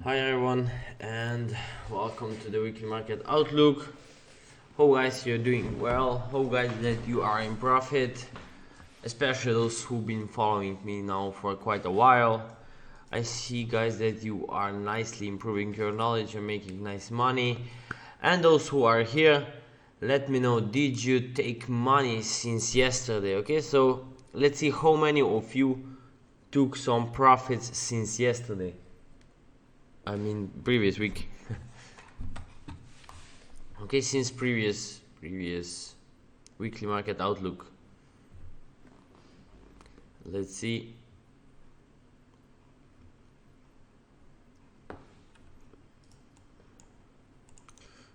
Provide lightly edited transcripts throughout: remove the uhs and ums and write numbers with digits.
Hi everyone, and welcome to the weekly market outlook. Hope guys you're doing well. Hope guys that you are in profit, especially those who've been following me now for quite a while. I see guys that you are nicely improving your knowledge and making nice money. And those who are here, let me know, did you take money since yesterday? Okay, so let's see how many of you took some profits since yesterday. I mean previous week. Okay, since previous weekly market outlook. Let's see.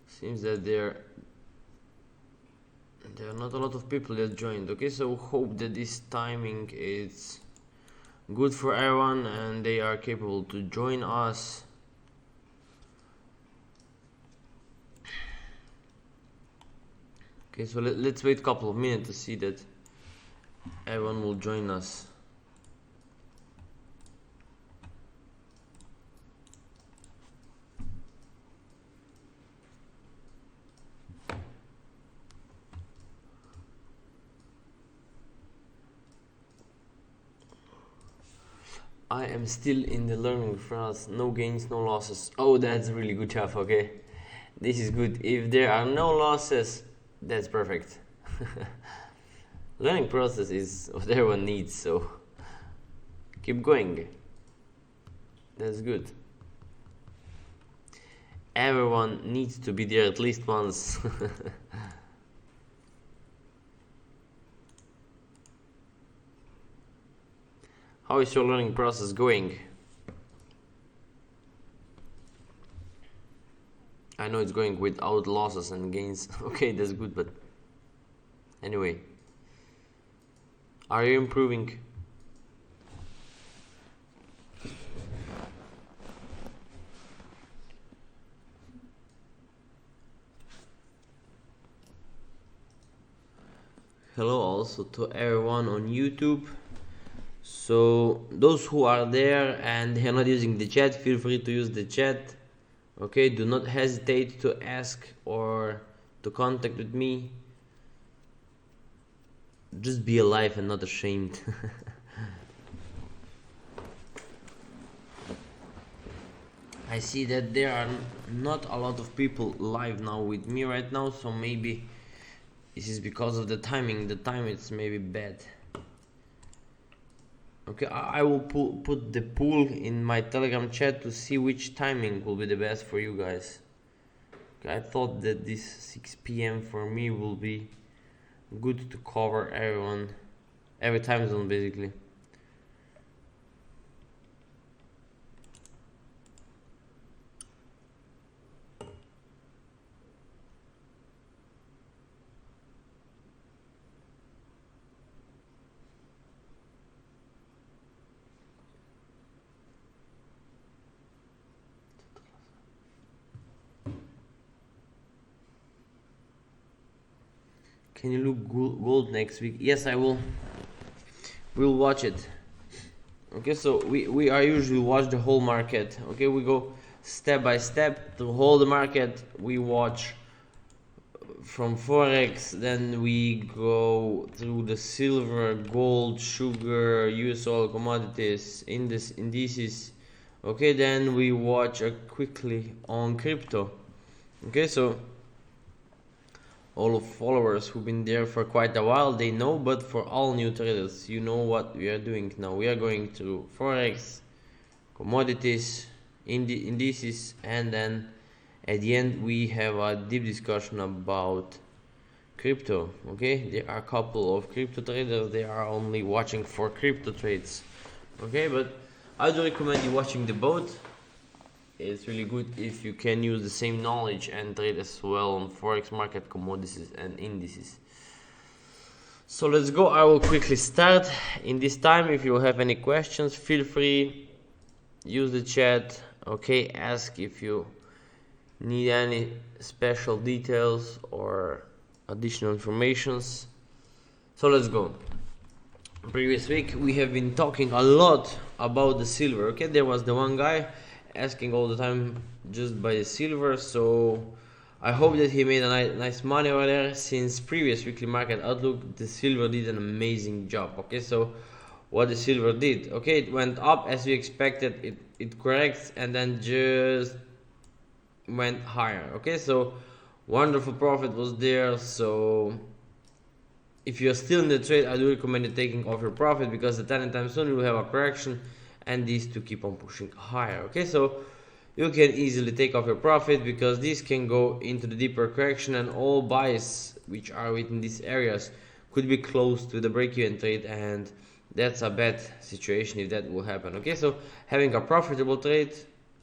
Seems that there are not a lot of people that joined. Okay, so hope that this timing is good for everyone and they are capable to join us. Okay, so let's wait a couple of minutes to see that everyone will join us. I am still in the learning phase. No gains, no losses. Oh, that's really good job. Okay, this is good. If there are no losses, that's perfect. Learning process is what everyone needs, so keep going. That's good. Everyone needs to be there at least once. How is your learning process going? I know it's going without losses and gains. Okay, that's good, but anyway. Are you improving? Hello also to everyone on YouTube. So those who are there and they are not using the chat, feel free to use the chat. Okay, do not hesitate to ask or to contact with me. Just be alive and not ashamed. I see that there are not a lot of people live now with me right now, so maybe this is because of the timing. The time it's maybe bad. Okay, I will put the poll in my Telegram chat to see which timing will be the best for you guys. Okay, I thought that this 6 p.m. for me will be good to cover every time zone basically. Can you look gold next week? Yes, I will. We'll watch it. Okay, so we are usually watch the whole market. Okay, we go step by step to hold the market. We watch from Forex, then we go through the silver, gold, sugar, US oil, commodities, indices. Okay, then we watch quickly on crypto. Okay, so all of followers who've been there for quite a while, they know, but for all new traders, you know what we are doing now. We are going to Forex, commodities, indices, and then at the end we have a deep discussion about crypto. Okay, there are a couple of crypto traders, they are only watching for crypto trades. Okay, but I do recommend you watching the both. It's really good if you can use the same knowledge and trade as well on Forex market, commodities and indices. So let's go. I will quickly start. In this time, if you have any questions, feel free, use the chat. Okay, ask if you need any special details or additional informations. So let's go. Previous week we have been talking a lot about the silver. Okay, there was the one guy asking all the time just by the silver, so I hope that he made a nice money over there. Since previous weekly market outlook, the silver did an amazing job. Okay, so what the silver did, okay, it went up as we expected, it corrects and then just went higher. Okay, so wonderful profit was there. So if you're still in the trade, I do recommend you taking off your profit, because at any time soon you will have a correction and these to keep on pushing higher. Okay, so you can easily take off your profit, because this can go into the deeper correction, and all buys which are within these areas could be close to the break-even trade, and that's a bad situation if that will happen. Okay, so having a profitable trade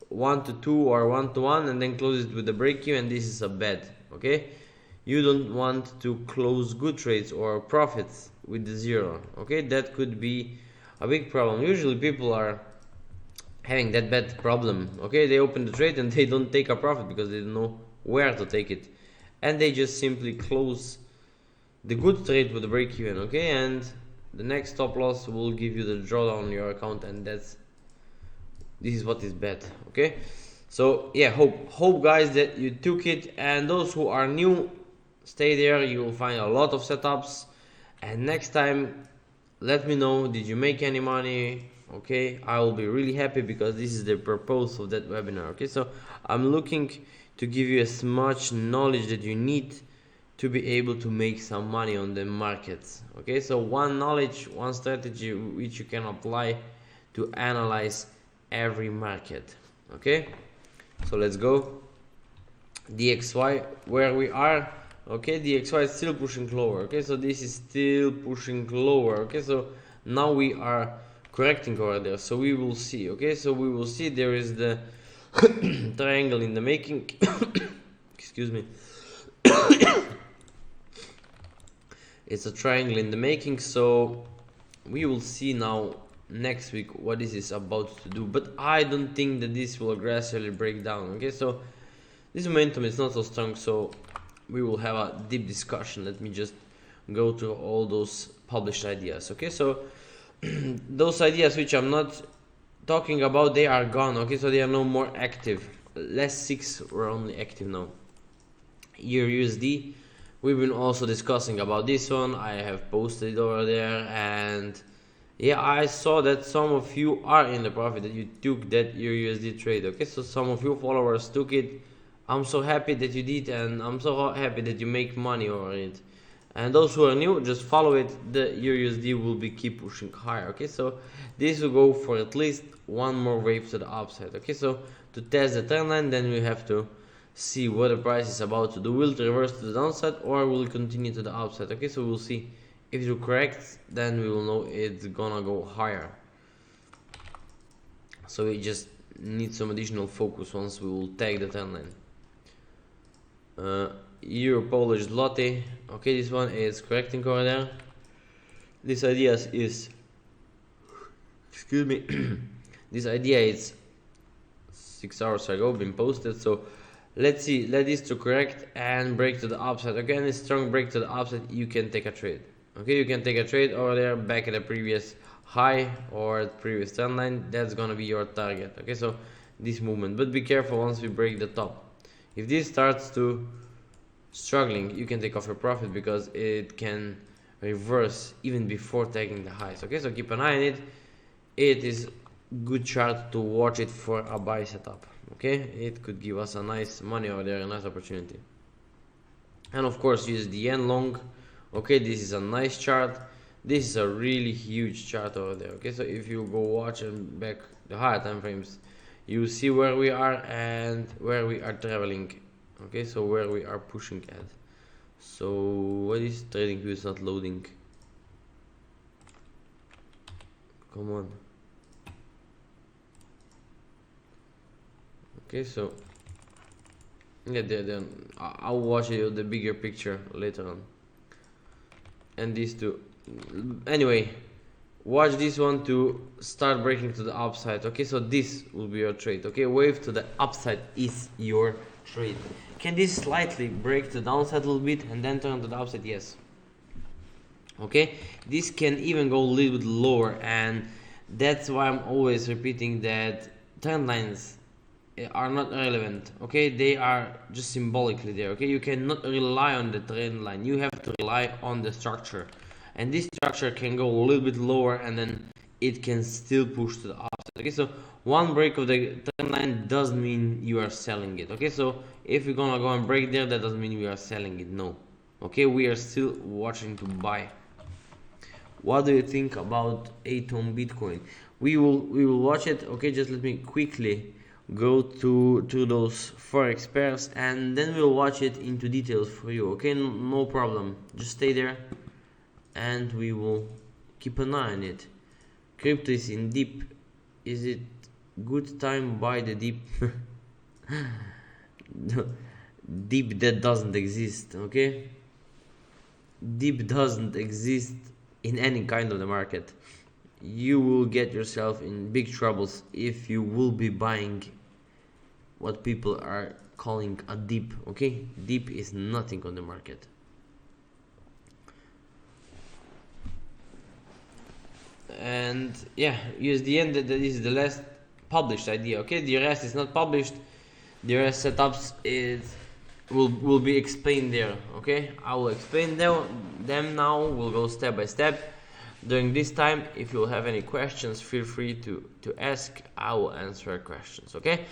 1 to 2 or 1 to 1 and then close it with the break-even, this is a bad. Okay, you don't want to close good trades or profits with the zero. Okay, that could be a big problem. Usually people are having that bad problem. Okay, they open the trade and they don't take a profit because they don't know where to take it, and they just simply close the good trade with the break even. Okay, and the next stop loss will give you the drawdown on your account, and this is what is bad. Okay, so yeah, hope guys that you took it, and those who are new, stay there, you will find a lot of setups, and next time let me know, did you make any money? Okay, I will be really happy, because this is the purpose of that webinar. Okay, so I'm looking to give you as much knowledge that you need to be able to make some money on the markets. Okay, so one knowledge, one strategy which you can apply to analyze every market. Okay, so let's go. DXY, where we are. Okay, DXY is still pushing lower. Okay, so this is still pushing lower. Okay, so now we are correcting over there, so we will see. Okay, so we will see there is the triangle in the making. Excuse me. It's a triangle in the making, so we will see now next week what this is about to do, but I don't think that this will aggressively break down. Okay, so this momentum is not so strong, so we will have a deep discussion. Let me just go through all those published ideas. Okay, so those ideas which I'm not talking about, they are gone. Okay, so they are no more active. Last 6 were only active now. Year USD, we've been also discussing about this one. I have posted it over there, and yeah, I saw that some of you are in the profit, that you took that year USD trade. Okay, so some of you followers took it. I'm so happy that you did, and I'm so happy that you make money over it. And those who are new, just follow it. The USD will be keep pushing higher. Okay, so this will go for at least one more wave to the upside. Okay, so to test the trend line, then we have to see what the price is about to do. Will it reverse to the downside or will it continue to the upside? Okay, so we'll see. If it corrects, then we will know it's gonna go higher. So we just need some additional focus once we will take the trend line. Euro Polish zloty. Okay, this one is correcting over there. This idea is excuse me this idea is 6 hours ago been posted, so let's see, let this to correct and break to the upside. Again, a strong break to the upside, you can take a trade. Okay, you can take a trade over there back at the previous high or previous trend line. That's gonna be your target. Okay, so this movement, but be careful once we break the top. If this starts to struggling, you can take off your profit, because it can reverse even before taking the highs. Okay, so keep an eye on it. It is good chart to watch it for a buy setup. Okay, it could give us a nice money over there, a nice opportunity. And of course, use the yen long. Okay, this is a nice chart. This is a really huge chart over there. Okay, so if you go watch and back the higher time frames, you see where we are and where we are traveling. Okay, so where we are pushing at. So what is trading view is not loading? Come on. Okay, so yeah, then I'll watch you the bigger picture later on. And these two, anyway, watch this one to start breaking to the upside. Okay, so this will be your trade. Okay, wave to the upside is your trade. Can this slightly break the downside a little bit and then turn to the upside? Yes. Okay, this can even go a little bit lower, and that's why I'm always repeating that trend lines are not relevant. Okay, they are just symbolically there. Okay, you cannot rely on the trend line, you have to rely on the structure, and this structure can go a little bit lower and then it can still push to the upside. Okay, so one break of the trend line doesn't mean you are selling it. Okay, so if we're gonna go and break there, that doesn't mean we are selling it. No. Okay, we are still watching to buy. What do you think about 8 on Bitcoin? We will watch it. Okay, just let me quickly go to those Forex pairs and then we'll watch it into details for you. Okay, no problem, just stay there and we will keep an eye on it. Crypto is in deep. Is it good time buy the deep? Deep that doesn't exist. Okay, deep doesn't exist in any kind of the market. You will get yourself in big troubles if you will be buying what people are calling a dip. Okay, dip is nothing on the market. And yeah, USDN, that is the last published idea. Okay, the rest is not published. The rest setups is will be explained there. Okay, I will explain them now. We'll go step by step. During this time, if you have any questions, feel free to ask. I will answer questions. Okay,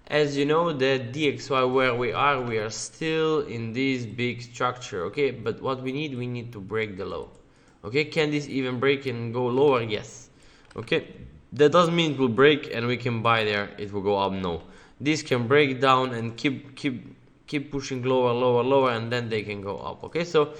as you know, the DXY where we are still in this big structure. Okay, but what we need to break the low. Okay, can this even break and go lower? Yes. Okay, that doesn't mean it will break and we can buy there, it will go up. No, this can break down and keep pushing lower, and then they can go up. Okay, so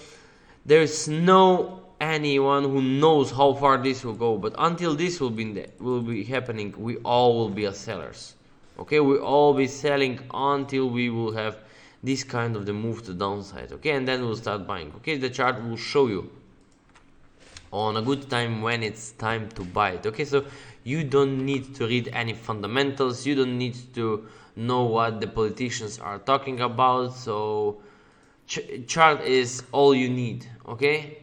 there is no anyone who knows how far this will go, but until this will be happening, we all will be as sellers. Okay, we all be selling until we will have this kind of the move to downside. Okay, and then we'll start buying. Okay, the chart will show you on a good time when it's time to buy it. Okay, so you don't need to read any fundamentals, you don't need to know what the politicians are talking about. So chart is all you need. Okay,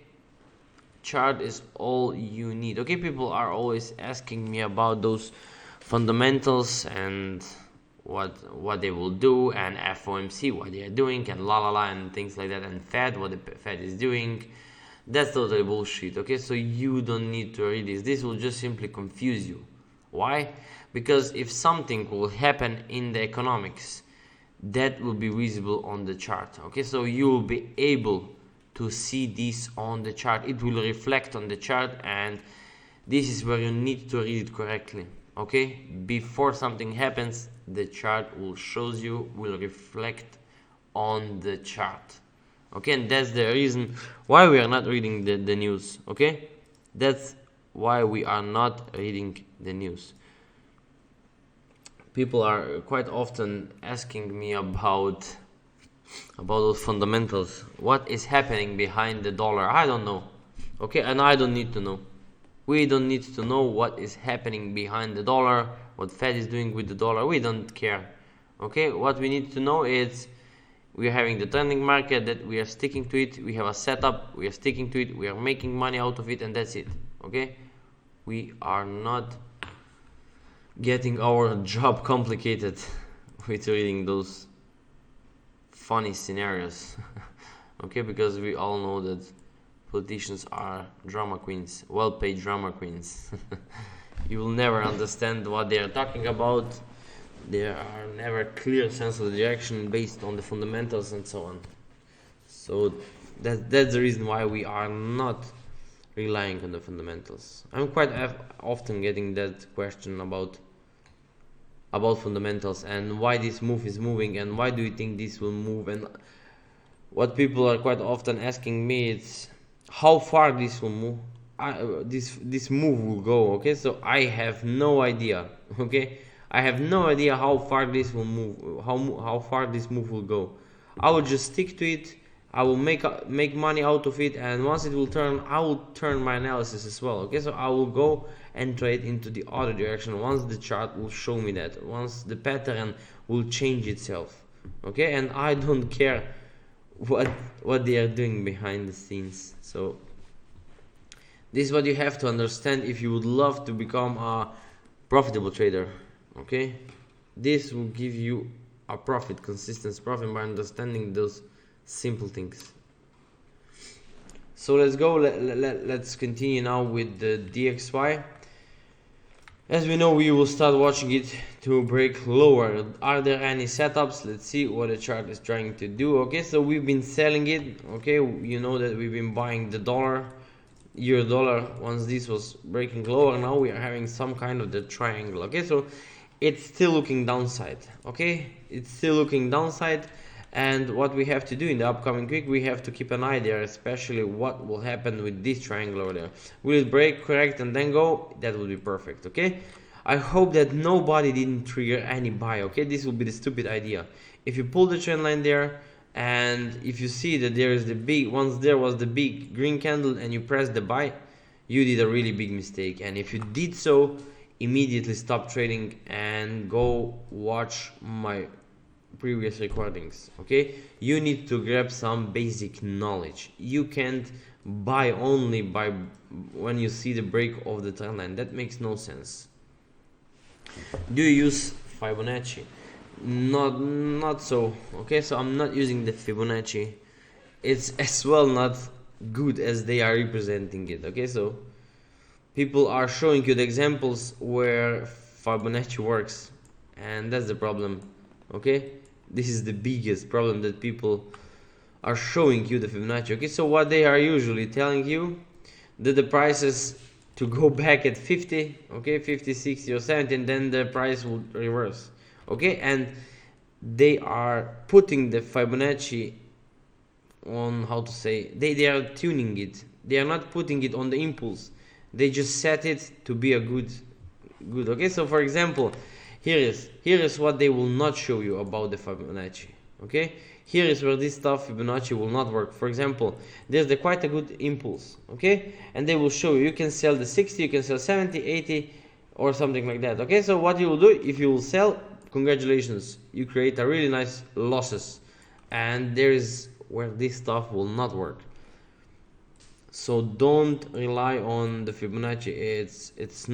chart is all you need. Okay, people are always asking me about those fundamentals and what they will do, and FOMC what they are doing, and and things like that, and Fed what the Fed is doing. That's totally bullshit. Okay, so you don't need to read this will just simply confuse you. Why? Because if something will happen in the economics, that will be visible on the chart. Okay, so you will be able to see this on the chart, it will reflect on the chart, and this is where you need to read it correctly. Okay, before something happens, the chart will reflect on the chart. Okay, and that's the reason why we are not reading the news. Okay, that's why we are not reading the news. People are quite often asking me about those fundamentals. What is happening behind the dollar? I don't know. Okay, and I don't need to know. We don't need to know what is happening behind the dollar, what Fed is doing with the dollar. We don't care. Okay, what we need to know is we are having the trending market, that we are sticking to it, we have a setup, we are sticking to it, we are making money out of it, and that's it. Okay, we are not getting our job complicated with reading those funny scenarios. Okay, because we all know that politicians are drama queens, well-paid drama queens. You will never understand what they are talking about. There are never clear sense of the direction based on the fundamentals and so on. So that's the reason why we are not relying on the fundamentals. I'm quite often getting that question about fundamentals and why this move is moving and why do you think this will move, and what people are quite often asking me is how far this will move, this move will go. Okay, so I have no idea. Okay, I have no idea how far this will move, how far this move will go. I will just stick to it. I will make money out of it, and once it will turn, I will turn my analysis as well. Okay, so I will go and trade into the other direction once the chart will show me that, once the pattern will change itself. Okay, and I don't care what they are doing behind the scenes. So this is what you have to understand if you would love to become a profitable trader. Okay, this will give you a profit, consistent profit, by understanding those simple things. So let's go, let's continue now with the DXY. As we know, we will start watching it to break lower. Are there any setups? Let's see what the chart is trying to do. Okay, so we've been selling it. Okay, you know that we've been buying the dollar, euro dollar. Once this was breaking lower, now we are having some kind of the triangle. Okay, so it's still looking downside. Okay, it's still looking downside. And what we have to do in the upcoming week, we have to keep an eye there, especially what will happen with this triangle over there. Will it break, correct, and then go? That would be perfect. Okay, I hope that nobody didn't trigger any buy. Okay, this will be the stupid idea. If you pull the trend line there, and if you see that there is the big, once there was the big green candle and you press the buy, you did a really big mistake. And if you did so, immediately stop trading and go watch my previous recordings. Okay, you need to grab some basic knowledge. You can't buy only by when you see the break of the trend line. That makes no sense. Do you use Fibonacci? Not so. Okay, so I'm not using the Fibonacci. It's as well not good as they are representing it. Okay, so people are showing you the examples where Fibonacci works, and that's the problem. Okay, this is the biggest problem, that people are showing you the Fibonacci. Okay, so what they are usually telling you, that the prices to go back at 50, okay, 50, 60 or 70, and then the price will reverse. Okay, and they are putting the Fibonacci on, how to say, they are tuning it. They are not putting it on the impulse. They just set it to be a good. Okay, so for example, here is what they will not show you about the Fibonacci. Okay, here is where this stuff Fibonacci will not work. For example, there's quite a good impulse. Okay, and they will show you can sell the 60, you can sell 70, 80, or something like that. Okay, so what you will do, if you will sell, congratulations, you create a really nice losses. And there is where this stuff will not work. So don't rely on the Fibonacci. It's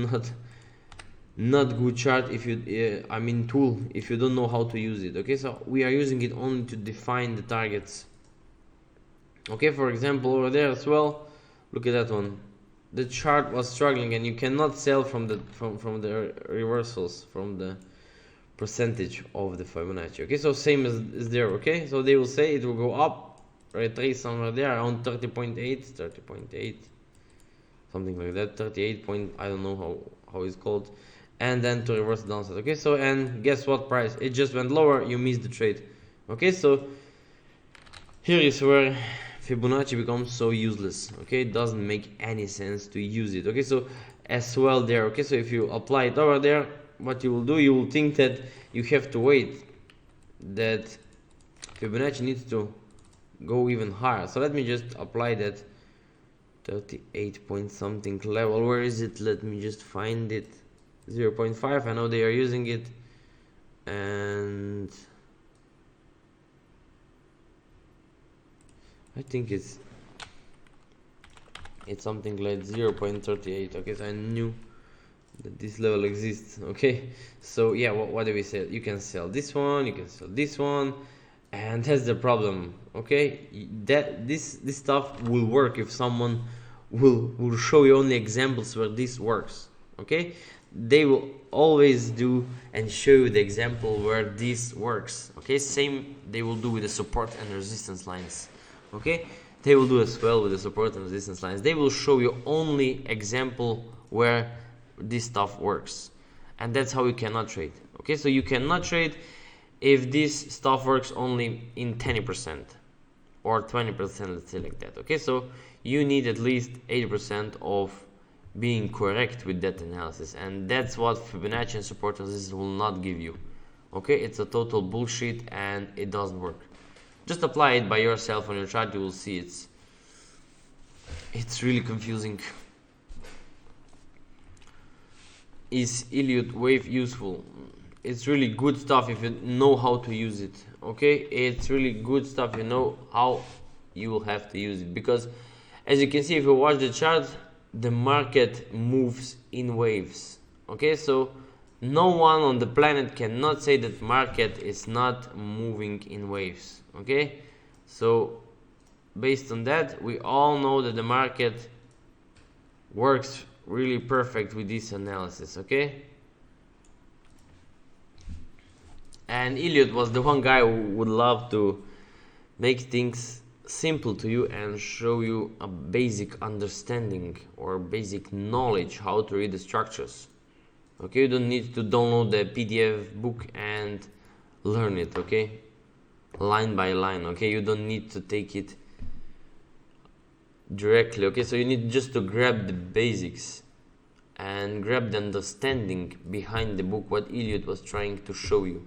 not good chart if you I mean tool, if you don't know how to use it. Okay, so we are using it only to define the targets. Okay, for example, over there as well, look at that one. The chart was struggling, and you cannot sell from the reversals, from the percentage of the Fibonacci. Okay, so same as there. Okay, so they will say it will go up, retrace somewhere there around 30.8, something like that, 38 point, I don't know how it's called, and then to reverse downside. Okay, so, and guess what price, it just went lower, you missed the trade. Okay, so here is where Fibonacci becomes so useless. Okay, it doesn't make any sense to use it. Okay, so as well there. Okay, so if you apply it over there, what you will do, you will think that you have to wait, that Fibonacci needs to go even higher. So let me just apply that 38 point something level. Where is it? Let me just find it. 0.5. I know they are using it, and I think it's something like 0.38. Okay, so I knew that this level exists. Okay, so yeah, what do we sell? You can sell this one, you can sell this one, and that's the problem. Okay, that this stuff will work if someone will show you only examples where this works. Okay, they will always do and show you the example where this works. Okay, same they will do with the support and resistance lines. Okay, they will do as well with the support and resistance lines. They will show you only example where this stuff works, and that's how you cannot trade. Okay, so you cannot trade if this stuff works only in 10% or 20%, let's say like that. Okay, so you need at least 80% of being correct with that analysis, and that's what Fibonacci and support and resistance will not give you. Okay, it's a total bullshit and it doesn't work. Just apply it by yourself on your chart, you will see it's really confusing. Is Elliott wave useful? It's really good stuff if you know how to use it. Okay, it's really good stuff, you know how you will have to use it, because as you can see, if you watch the chart, the market moves in waves. Okay, so no one on the planet cannot say that market is not moving in waves. Okay, so based on that, we all know that the market works really perfect with this analysis. Okay, and Elliot was the one guy who would love to make things simple to you and show you a basic understanding or basic knowledge how to read the structures. Okay, you don't need to download the PDF book and learn it. Okay, line by line. Okay, you don't need to take it directly. Okay, so you need just to grab the basics and grab the understanding behind the book, what Elliot was trying to show you.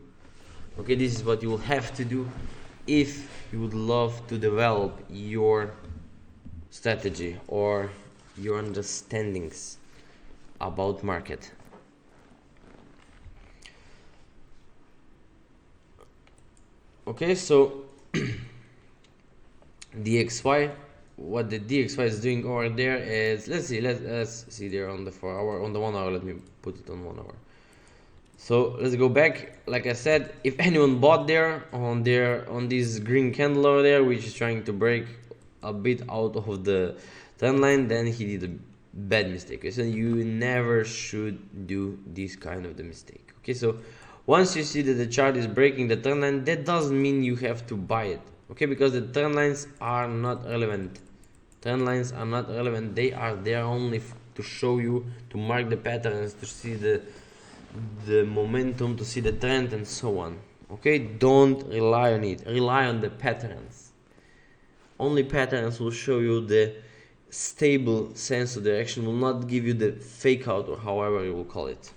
Okay, this is what you will have to do if you would love to develop your strategy or your understandings about market. Okay, so DXY, what the DXY is doing over there is, let's see there on the 4 hour, on the 1 hour. Let me put it on 1 hour. So let's go back. Like I said, if anyone bought there on this green candle over there, which is trying to break a bit out of the trend line, then he did a bad mistake. Okay, so you never should do this kind of the mistake. Okay, so once you see that the chart is breaking the trend line, that doesn't mean you have to buy it. Okay, because the trend lines are not relevant. Trend lines are not relevant. They are there only to show you, to mark the patterns, to see the momentum, to see the trend and so on. Okay, don't rely on it. Rely on the patterns. Only patterns will show you the stable sense of direction, will not give you the fake out or however you will call it.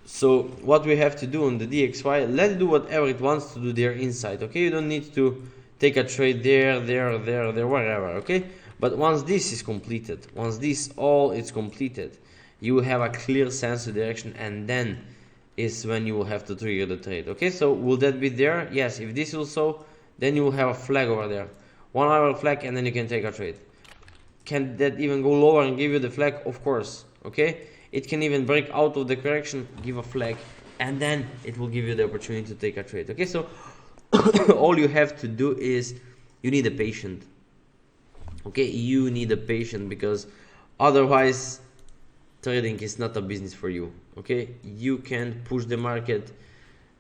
So what we have to do on the DXY, let's do whatever it wants to do there inside. Okay, you don't need to take a trade there, wherever. Okay, but once this is completed, once this all is completed, you will have a clear sense of direction, and then is when you will have to trigger the trade. Okay, so will that be there? Yes. If this will so, then you will have a flag over there, 1 hour flag, and then you can take a trade. Can that even go lower and give you the flag? Of course. Okay, it can even break out of the correction, give a flag, and then it will give you the opportunity to take a trade. Okay, so all you have to do is you need a patient. Okay, you need a patient, because otherwise trading is not a business for you. Okay, you can push the market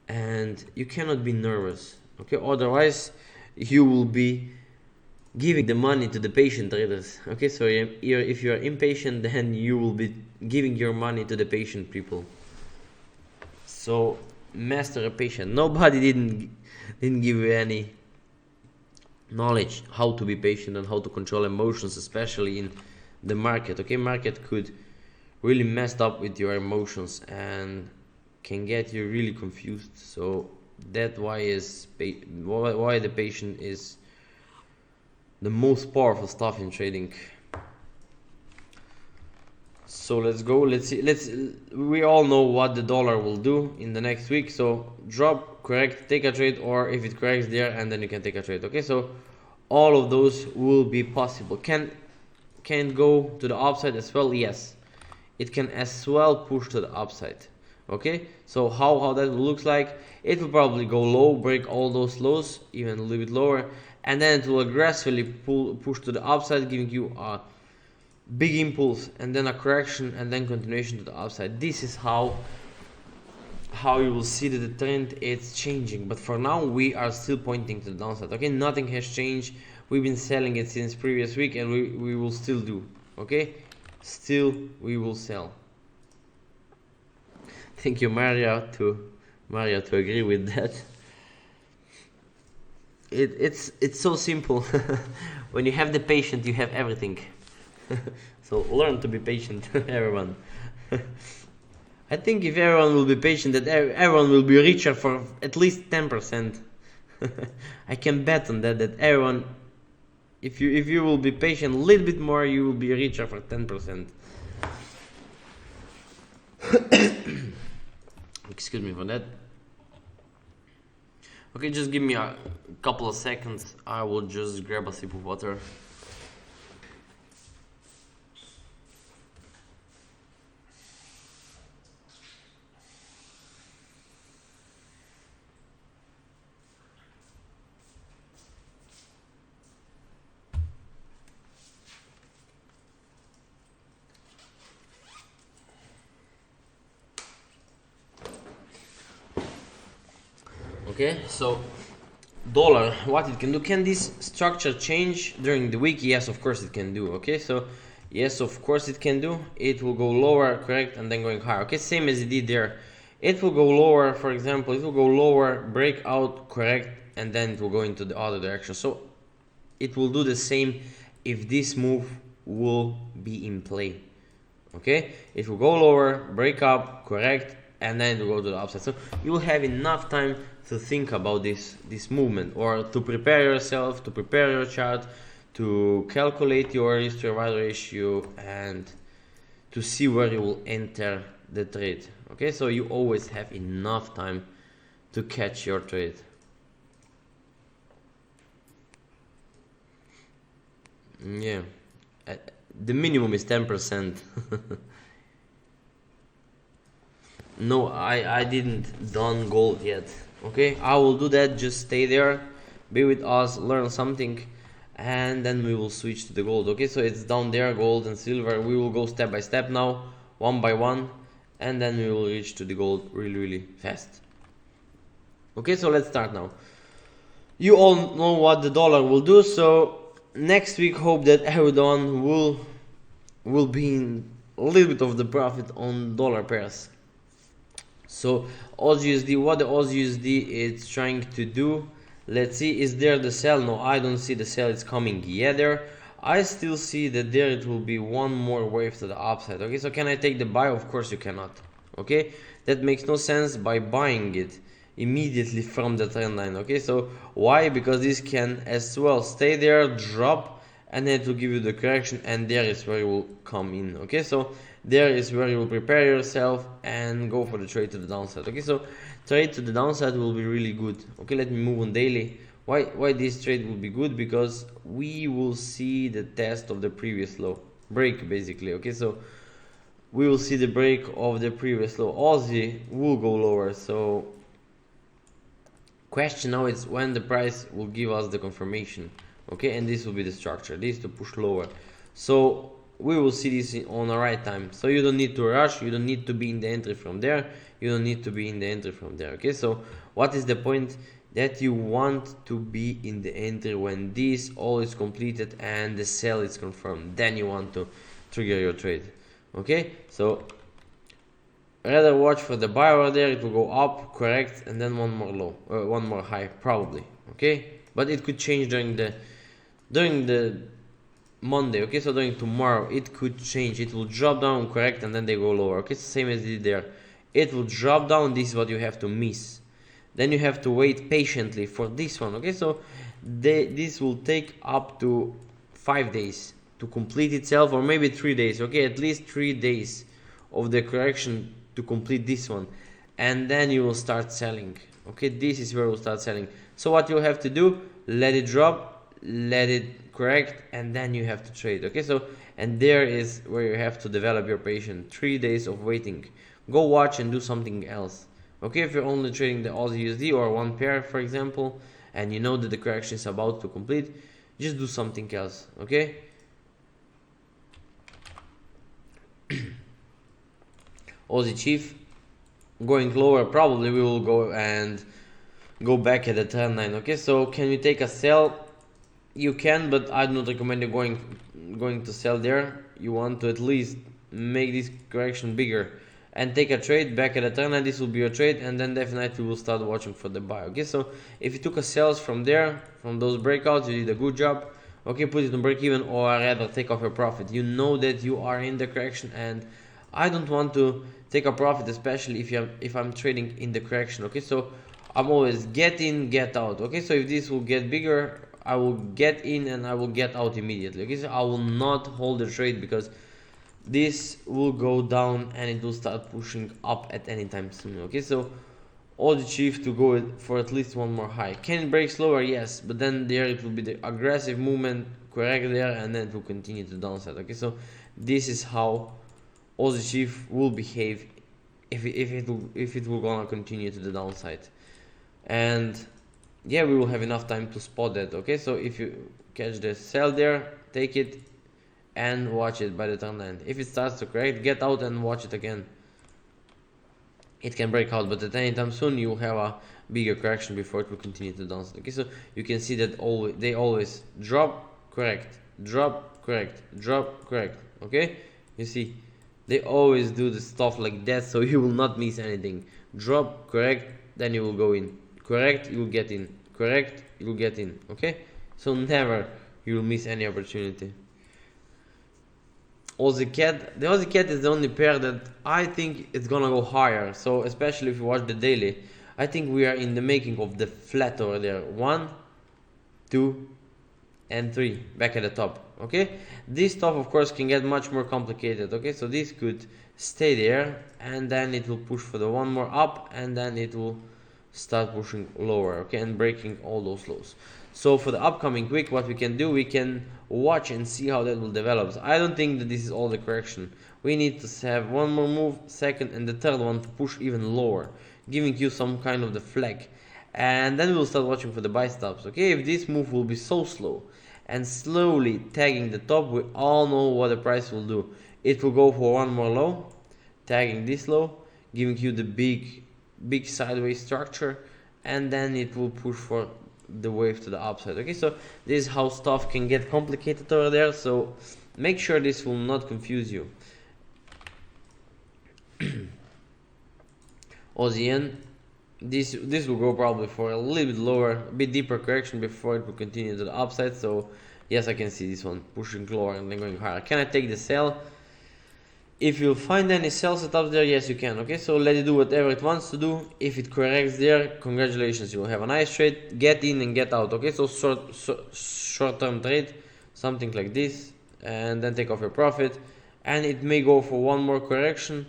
and you cannot be nervous. Okay, otherwise you will be giving the money to the patient traders. Okay, so if you are impatient, then you will be giving your money to the patient people. So master a patient. Nobody didn't give you any knowledge how to be patient and how to control emotions, especially in the market. Okay, market could really messed up with your emotions and can get you really confused. So that's why the patient is the most powerful stuff in trading. So let's go. Let's see. We all know what the dollar will do in the next week. So drop, correct, take a trade, or if it corrects there, and then you can take a trade. Okay, so all of those will be possible. Can go to the upside as well? Yes, it can as well push to the upside. Okay, so how that looks like, it will probably go low, break all those lows, even a little bit lower, and then it will aggressively push to the upside, giving you a big impulse, and then a correction, and then continuation to the upside. This is how you will see that the trend is changing. But for now, we are still pointing to the downside. Okay, nothing has changed. We've been selling it since previous week, and we will still do. Okay, still we will sell. Thank you, Maria, to agree with that. It's so simple. When you have the patience, you have everything. So learn to be patient, everyone. I think if everyone will be patient, that everyone will be richer for at least 10%. I can bet on that everyone, if you will be patient a little bit more, you will be richer for 10%. Excuse me for that. Okay, just give me a couple of seconds. I will just grab a sip of water. Okay, so dollar, what it can do? Can this structure change during the week? Yes, of course it can do. Okay, so yes, of course it can do. It will go lower, correct, and then going higher. Okay, same as it did there. It will go lower, for example, it will go lower, break out, correct, and then it will go into the other direction. So it will do the same if this move will be in play. Okay, it will go lower, break up, correct, and then it will go to the upside. So you will have enough time to think about this movement, or to prepare yourself, to prepare your chart, to calculate your risk to reward ratio, and to see where you will enter the trade. Okay, so you always have enough time to catch your trade. Yeah, the minimum is 10%. No, I didn't done gold yet. Okay, I will do that. Just stay there, be with us, learn something, and then we will switch to the gold. Okay, so it's down there, gold and silver. We will go step by step now, one by one, and then we will reach to the gold really fast. Okay, so let's start now. You all know what the dollar will do, so next week hope that everyone will be in a little bit of the profit on dollar pairs. So AUSD, what the AUSD is trying to do, let's see, is there the sell? No, I don't see the sell, it's coming yet there. I still see that there it will be one more wave to the upside. Okay, so can I take the buy? Of course you cannot. Okay, that makes no sense by buying it immediately from the trend line. Okay, so why? Because this can as well stay there, drop, and then it will give you the correction, and there is where you will come in. Okay, so there is where you will prepare yourself and go for the trade to the downside. Okay, so trade to the downside will be really good. Okay, let me move on daily. Why this trade will be good? Because we will see the test of the previous low, break basically. Okay, so we will see the break of the previous low. Aussie will go lower, so question now is when the price will give us the confirmation. Okay, and this will be the structure, this to push lower. So we will see this on the right time. So you don't need to rush, you don't need to be in the entry from there, you don't need to be in the entry from there. Okay, so what is the point? That you want to be in the entry when this all is completed and the sell is confirmed. Then you want to trigger your trade. Okay, so rather watch for the buy over there. It will go up, correct, and then one more low, one more high probably. Okay, but it could change during the Monday. Okay, so during tomorrow it could change. It will drop down, correct, and then they go lower. Okay, it's the same as it did there. It will drop down. This is what you have to miss. Then you have to wait patiently for this one. Okay, so this will take up to 5 days to complete itself, or maybe 3 days. Okay, at least 3 days of the correction to complete this one, and then you will start selling. Okay, this is where we'll start selling. So what you have to do, let it drop, let it correct, and then you have to trade. Okay, so and there is where you have to develop your patience. 3 days of waiting. Go watch and do something else. Okay, if you're only trading the Aussie USD or one pair, for example, and you know that the correction is about to complete, just do something else. Okay, Aussie Chief going lower, probably we will go and go back at the trend line. Okay, so can you take a sell? You can, but I do not recommend you going to sell there. You want to at least make this correction bigger and take a trade back at the trend line. This will be your trade, and then definitely we'll start watching for the buy. Okay, so if you took a sales from there, from those breakouts, you did a good job. Okay, put it on break even, or rather take off your profit. You know that you are in the correction, and I don't want to take a profit, especially if I'm trading in the correction. Okay, so I'm always get in, get out. Okay, so if this will get bigger, I will get in and I will get out immediately. Okay, so I will not hold the trade, because this will go down and it will start pushing up at any time soon. Okay, so all the chief to go for at least one more high. Can it break slower? Yes, but then there it will be the aggressive movement, correct there, and then it will continue to downside. Okay, so this is how Aussie Chief will behave if it will gonna continue to the downside. And yeah, we will have enough time to spot that. Okay, so if you catch the sell there, take it and watch it by the trend line. If it starts to correct, get out and watch it again. it can break out, but at any time soon you will have a bigger correction before it will continue to downside. Okay, so you can see that they always drop, correct, drop, correct, drop, correct. Okay, you see they always do the stuff like that, so you will not miss anything. Drop, correct, then you will go in, correct, you will get in, correct, you will get in. Okay, so never you will miss any opportunity. Aussie Cat. The Aussie Cat is the only pair that I think it's gonna go higher. So especially if you watch the daily, I think we are in the making of the flat over there. 1, 2, and 3 back at the top. Okay, this stuff of course can get much more complicated. Okay, so this could stay there and then it will push for the one more up and then it will start pushing lower. Okay, and breaking all those lows. So for the upcoming week, what we can do, we can watch and see how that will develop. So I don't think that this is all the correction. We need to have one more move, second and the third one to push even lower, giving you some kind of the flag. And then we'll start watching for the buy stops. Okay, if this move will be so slow and slowly tagging the top, we all know what the price will do. It will go for one more low, tagging this low, giving you the big sideways structure, and then it will push for the wave to the upside. Okay, so this is how stuff can get complicated over there, so make sure this will not confuse you. Aussie, this will go probably for a little bit lower, a bit deeper correction before it will continue to the upside. So yes, I can see this one pushing lower and then going higher. Can I take the sell? If you find any sell setups there, yes you can. Okay, so let it do whatever it wants to do. If it corrects there, congratulations, you will have a nice trade. Get in and get out. Okay, so short-term trade, something like this, and then take off your profit. And it may go for one more correction,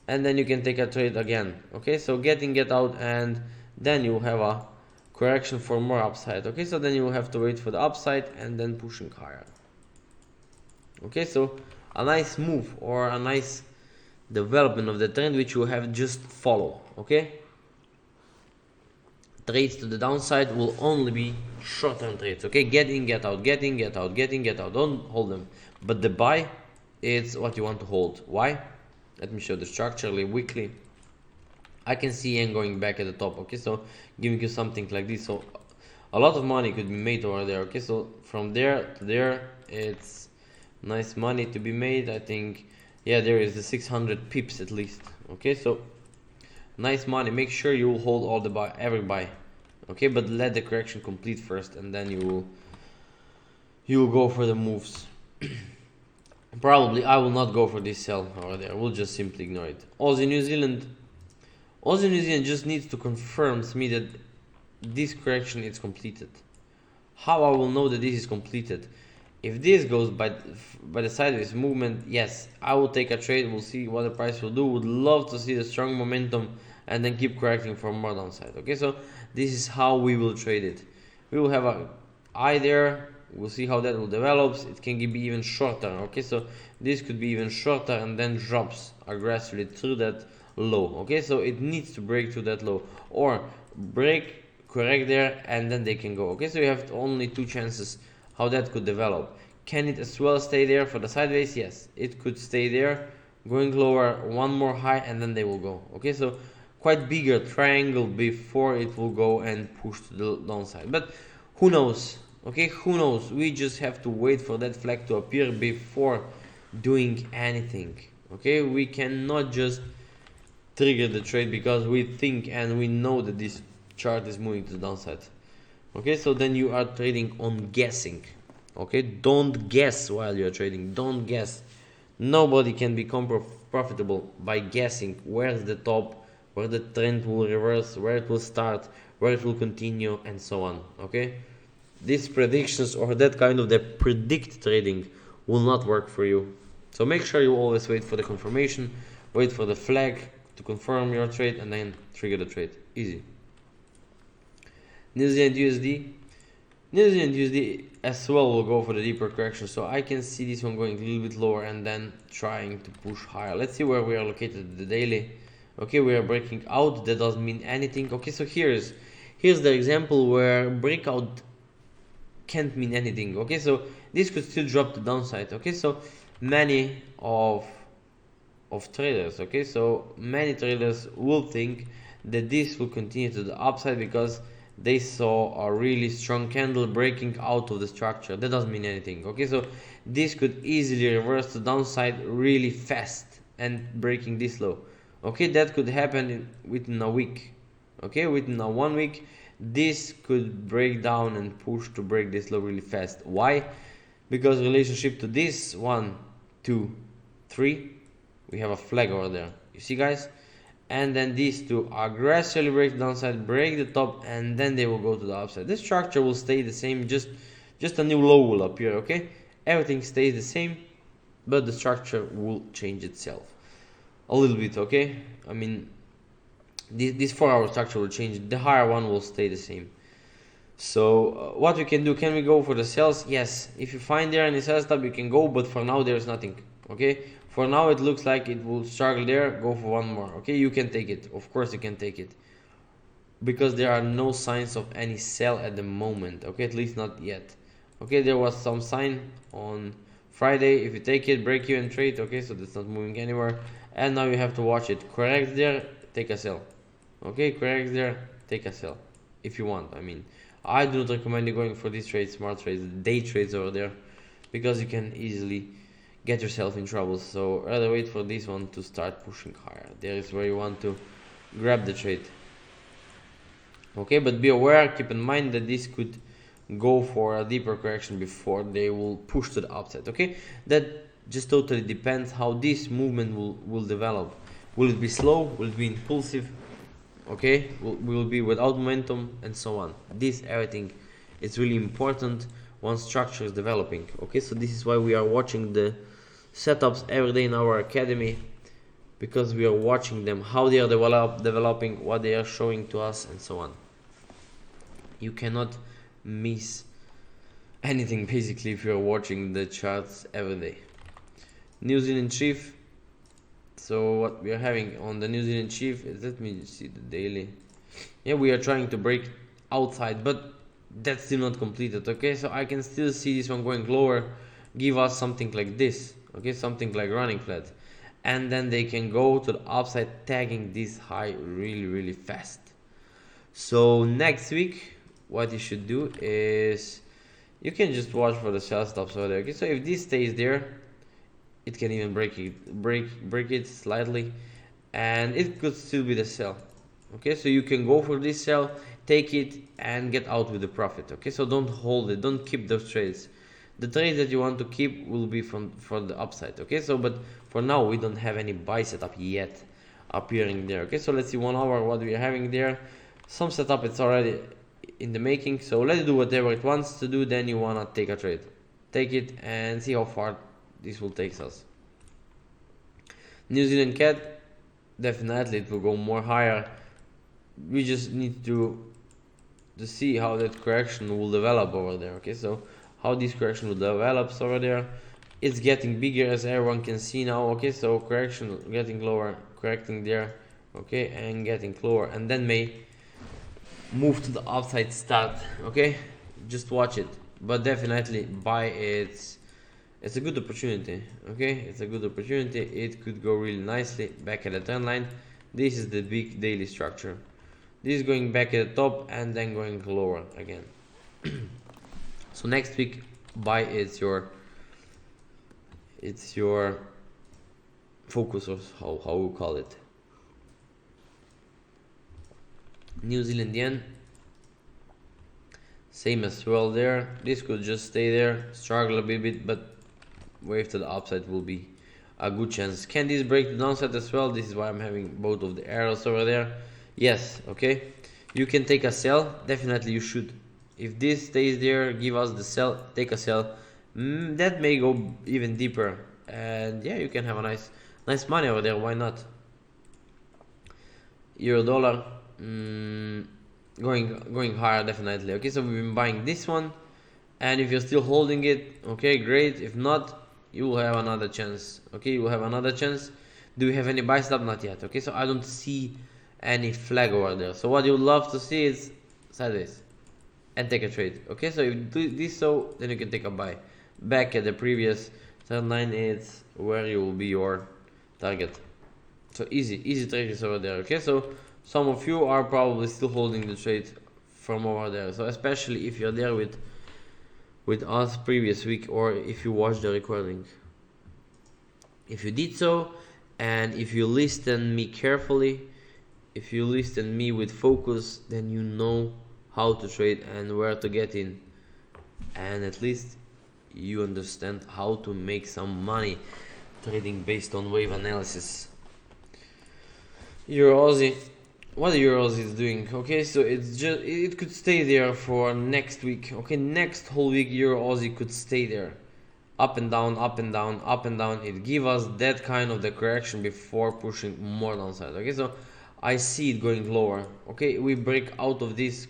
and then you can take a trade again. Okay, so get in, get out, and then you will have a correction for more upside. Okay, so then you will have to wait for the upside and then pushing higher. Okay, so a nice move or a nice development of the trend which you have just follow. Okay, trades to the downside will only be short-term trades. Okay, get in, get out, get in, get out, get in, get out, don't hold them. But the buy, it's what you want to hold. Why? Let me show the structurally weekly. I can see yen going back at the top. Okay, so giving you something like this, so a lot of money could be made over there. Okay, so from there to there, it's nice money to be made. I think, yeah, there is the 600 pips at least. Okay, so nice money. Make sure you will hold all the buy, every buy. Okay, but let the correction complete first, and then you will go for the moves. Probably I will not go for this sell over there. We'll just simply ignore it. Aussie New Zealand just needs to confirm to me that this correction is completed. How I will know that this is completed? If this goes by the sideways movement, yes, I will take a trade. We'll see what the price will do. Would love to see the strong momentum and then keep correcting for more downside. Okay, so this is how we will trade it. We will have a eye there. We'll see how that will develop. It can be even shorter. Okay, so this could be even shorter and then drops aggressively through that low. Okay, so it needs to break through that low or break, correct there, and then they can go. Okay, so you have only two chances how that could develop. Can it as well stay there for the sideways? Yes, it could stay there, going lower, one more high, and then they will go. Okay, so quite bigger triangle before it will go and push to the downside. But who knows? Okay, who knows? We just have to wait for that flag to appear before doing anything. Okay, we cannot just trigger the trade because we think and we know that this chart is moving to the downside. Okay, so then you are trading on guessing. Okay, don't guess while you're trading. Don't guess. Nobody can become profitable by guessing where's the top, where the trend will reverse, where it will start, where it will continue, and so on. Okay, these predictions or that kind of the predict trading will not work for you. So make sure you always wait for the confirmation, wait for the flag to confirm your trade, and then trigger the trade. Easy. New Zealand USD as well will go for the deeper correction, so I can see this one going a little bit lower and then trying to push higher. Let's see where we are located the daily. Okay, we are breaking out. That doesn't mean anything. Okay, so here's the example where breakout can't mean anything. Okay, so this could still drop the downside. Okay, so many of of traders. Okay, so many traders will think that this will continue to the upside because they saw a really strong candle breaking out of the structure. That doesn't mean anything. Okay, so this could easily reverse the downside really fast and breaking this low. Okay, that could happen within a week. Okay, within a 1 week this could break down and push to break this low really fast. Why? Because relationship to this 1, 2, 3, we have a flag over there. You see, guys? And then these two aggressively break the downside, break the top, and then they will go to the upside. This structure will stay the same, just a new low will appear. Okay, everything stays the same, but the structure will change itself a little bit. Okay, I mean, this 4-hour structure will change, the higher one will stay the same. So what we can do, can we go for the sells? Yes, if you find there any sell stop you can go, but for now there's nothing. Okay, for now it looks like it will struggle there, go for one more. Okay, you can take it, of course you can take it, because there are no signs of any sell at the moment. Okay, at least not yet. Okay, there was some sign on Friday, if you take it, break even trade. Okay, so that's not moving anywhere, and now you have to watch it correct there, take a sell. Okay, correct there, take a sell if you want. I mean, I do not recommend you going for these trades, smart trades, day trades over there, because you can easily get yourself in trouble. So rather wait for this one to start pushing higher. There is where you want to grab the trade. Okay, but be aware, keep in mind that this could go for a deeper correction before they will push to the upside. Okay, that just totally depends how this movement will develop. Will it be slow? Will it be impulsive? Okay, will be without momentum, and so on. This everything is really important once structure is developing. Okay, so this is why we are watching the setups every day in our academy, because we are watching them, how they are developing, what they are showing to us, and so on. You cannot miss anything basically if you are watching the charts every day. New Zealand Chief. So what we are having on the New Zealand Chief is, let me see the daily. Yeah, we are trying to break outside, but that's still not completed. Okay, so I can still see this one going lower, give us something like this. Okay, something like running flat, and then they can go to the upside, tagging this high really fast. So next week what you should do is you can just watch for the sell stops over there. Okay, so if this stays there, it can even break it slightly, and it could still be the sell. Okay, so you can go for this sell, take it, and get out with the profit. Okay, so don't hold it, don't keep those trades. The trades that you want to keep will be for the upside. Okay, so but for now we don't have any buy setup yet appearing there. Okay, so let's see 1 hour what we are having there. Some setup, it's already in the making, so let's do whatever it wants to do. Then you wanna take a trade, take it and see how far this will take us. New Zealand Cat, definitely it will go more higher. We just need to see how that correction will develop over there. Okay, so how this correction will develop over there, it's getting bigger as everyone can see now. Okay, so correction getting lower, correcting there, okay, and getting lower, and then may move to the upside start. Okay, just watch it, but definitely buy it. It's a good opportunity. Okay, it's a good opportunity. It could go really nicely back at the trend line. This is the big daily structure. This is going back at the top and then going lower again. So next week buy, it's your focus, or how we call it. New Zealand yen, same as well there. This could just stay there, struggle a bit, but wave to the upside will be a good chance. Can this break the downside as well? This is why I'm having both of the arrows over there. Yes, okay, you can take a sell, definitely you should. If this stays there, give us the sell, take a sell. That may go even deeper, and yeah, you can have a nice money over there. Why not? Euro dollar, going higher, definitely. Okay, so we've been buying this one, and if you're still holding it, okay, great. If not, you will have another chance. Okay, you will have another chance. Do we have any buy stop? Not yet. Okay, so I don't see any flag over there. So what you would love to see is sideways and take a trade. Okay, so if you do this, so then you can take a buy back at the previous trend line. It's where you will be your target. So easy trades over there. Okay, so some of you are probably still holding the trade from over there. So especially if you're there with us previous week, or if you watch the recording. If you did so, and if you listen me carefully, if you listen me with focus, then you know how to trade and where to get in, and at least you understand how to make some money trading based on wave analysis. Euro Aussie, what the Euro Aussie is doing? Okay, so it could stay there for next week. Okay, next whole week Euro Aussie could stay there, up and down, up and down, up and down. It give us that kind of the correction before pushing more downside. Okay, so I see it going lower. Okay, we break out of this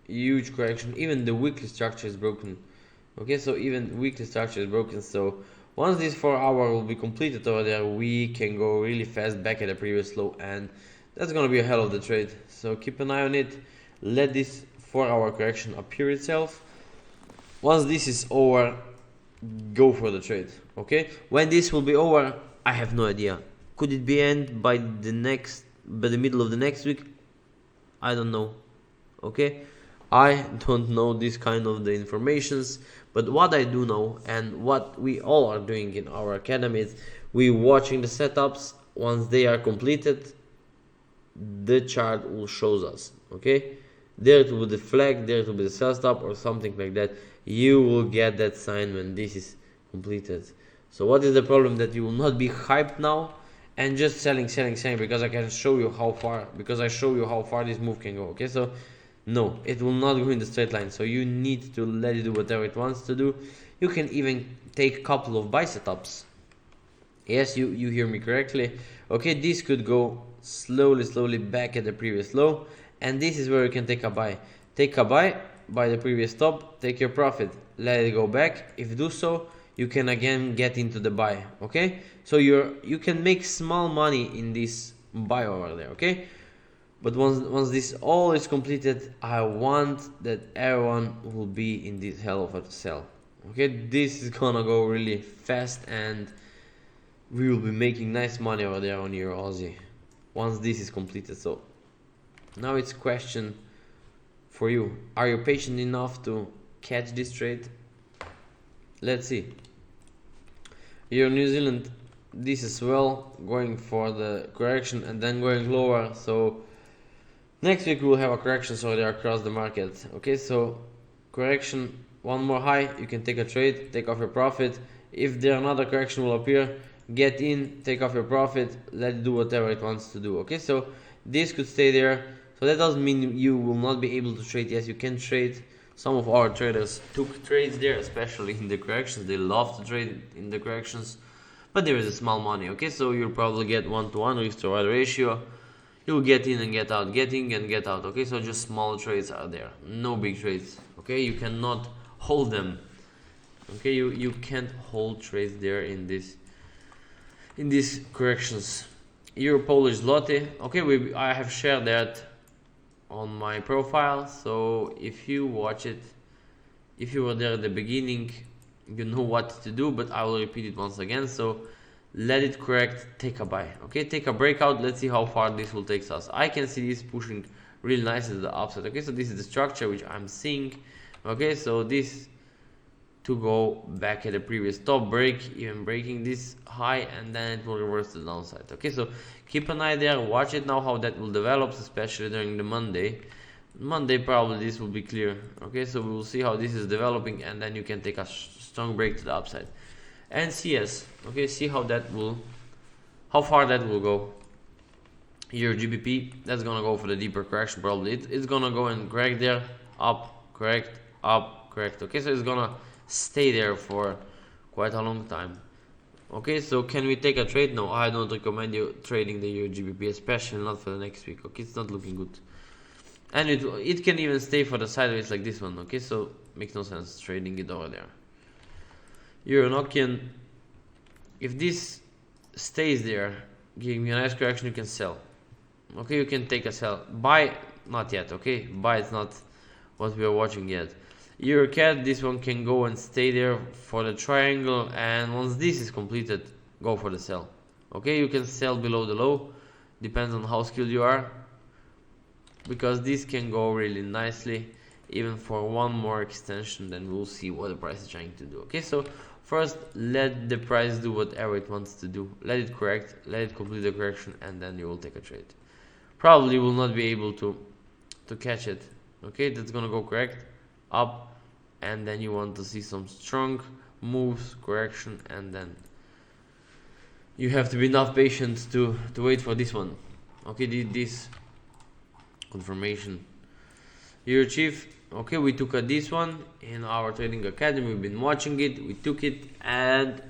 huge correction. Even the weekly structure is broken. Okay, so even weekly structure is broken. So once this 4 hour will be completed over there, we can go really fast back at the previous low, and that's gonna be a hell of the trade. So keep an eye on it. Let this 4 hour correction appear itself. Once this is over, go for the trade. Okay, when this will be over, I have no idea. Could it be end by the middle of the next week? I don't know. Okay, I don't know this kind of the informations, but what I do know, and what we all are doing in our academy, is we watching the setups. Once they are completed, the chart will shows us. Okay, there to be the flag, there to be the sell stop or something like that. You will get that sign when this is completed. So what is the problem? That you will not be hyped now and just selling because I can show you how far, because I show you how far this move can go. Okay, so no, it will not go in the straight line, so you need to let it do whatever it wants to do. You can even take a couple of buy setups. Yes, you hear me correctly. Okay, this could go slowly back at the previous low, and this is where you can take a buy. Take a buy the previous top, take your profit, let it go back. If you do so, you can again get into the buy. Okay, so you can make small money in this buy over there. Okay, but once this all is completed, I want that everyone will be in this hell of a sell. Okay, this is gonna go really fast, and we will be making nice money over there on Euro Aussie once this is completed. So now it's question for you: are you patient enough to catch this trade? Let's see. Euro New Zealand, this as well, going for the correction and then going lower. So next week we will have a correction, so they're across the market. Okay, so correction, one more high, you can take a trade, take off your profit. If there another correction will appear, get in, take off your profit, let it do whatever it wants to do. Okay, so this could stay there. So that doesn't mean you will not be able to trade. Yes, you can trade. Some of our traders took trades there, especially in the corrections. They love to trade in the corrections, but there is a small money. Okay, so you'll probably get 1-to-1 risk to reward ratio. You'll get in and get out, get in and get out. Okay, so just small trades are there, no big trades. Okay, you cannot hold them. Okay, you can't hold trades there in these corrections. Euro Polish zloty. Okay, I have shared that on my profile, so if you watch it, if you were there at the beginning, you know what to do, but I will repeat it once again. So let it correct, take a buy. Okay, take a breakout. Let's see how far this will take us. I can see this pushing really nice to the upside. Okay, so this is the structure which I'm seeing. Okay, so this to go back at the previous top, break, even breaking this high, and then it will reverse to the downside. Okay, so keep an eye there, watch it now how that will develop, especially during the Monday probably this will be clear. Okay, so we will see how this is developing, and then you can take a strong break to the upside. And CS, okay, see how far that will go. Your GBP, that's gonna go for the deeper correction probably. It's gonna go and correct there, up, correct, up, correct. Okay, so it's gonna stay there for quite a long time. Okay, so can we take a trade? No, I don't recommend you trading the Euro GBP, especially not for the next week. Okay, it's not looking good, and it can even stay for the sideways like this one. Okay, so makes no sense trading it over there. Euro Nokian, if this stays there, giving me a nice correction, you can sell. Okay, you can take a sell. Buy, not yet. Okay, buy is not what we are watching yet. Euro CAD, this one can go and stay there for the triangle, and once this is completed, go for the sell. Okay, you can sell below the low, depends on how skilled you are, because this can go really nicely even for one more extension. Then we'll see what the price is trying to do. Okay, so first let the price do whatever it wants to do, let it correct, let it complete the correction, and then you will take a trade. Probably will not be able to catch it. Okay, that's gonna go correct up, and then you want to see some strong moves, correction, and then you have to be enough patient to wait for this one. Okay, this confirmation you achieve. Okay, we took this one in our trading academy. We've been watching it, we took it, and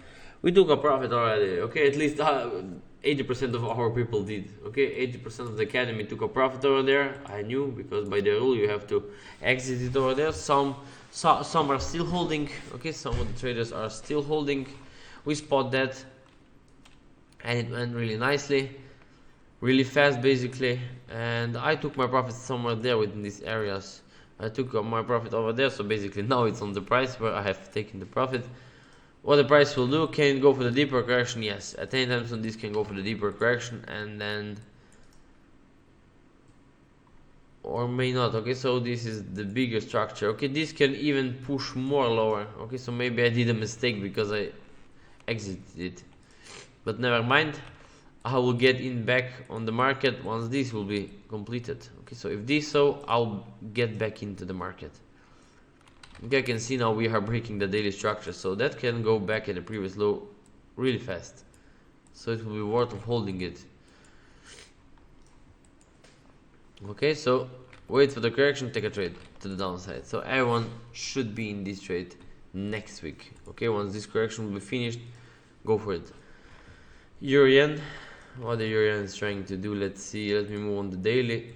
we took a profit already. Okay, at least 80% of our people did. Okay, 80% of the academy took a profit over there. I knew, because by the rule you have to exit it over there. Some are still holding. Okay, some of the traders are still holding. We spot that, and it went really nicely, really fast basically, and I took my profit somewhere there within these areas. I took my profit over there, so basically now it's on the price where I have taken the profit. What the price will do, can it go for the deeper correction? Yes, at any time soon this can go for the deeper correction, and then or may not. Okay, so this is the bigger structure. Okay, this can even push more lower. Okay, so maybe I did a mistake because I exited it, but never mind, I will get in back on the market once this will be completed. Okay, so if this, so I'll get back into the market. Okay, I can see now we are breaking the daily structure, so that can go back at the previous low really fast, so it will be worth of holding it. Okay, so wait for the correction, take a trade to the downside. So everyone should be in this trade next week. Okay, once this correction will be finished, go for it. Euro yen, what the euro yen is trying to do, let's see. Let me move on the daily.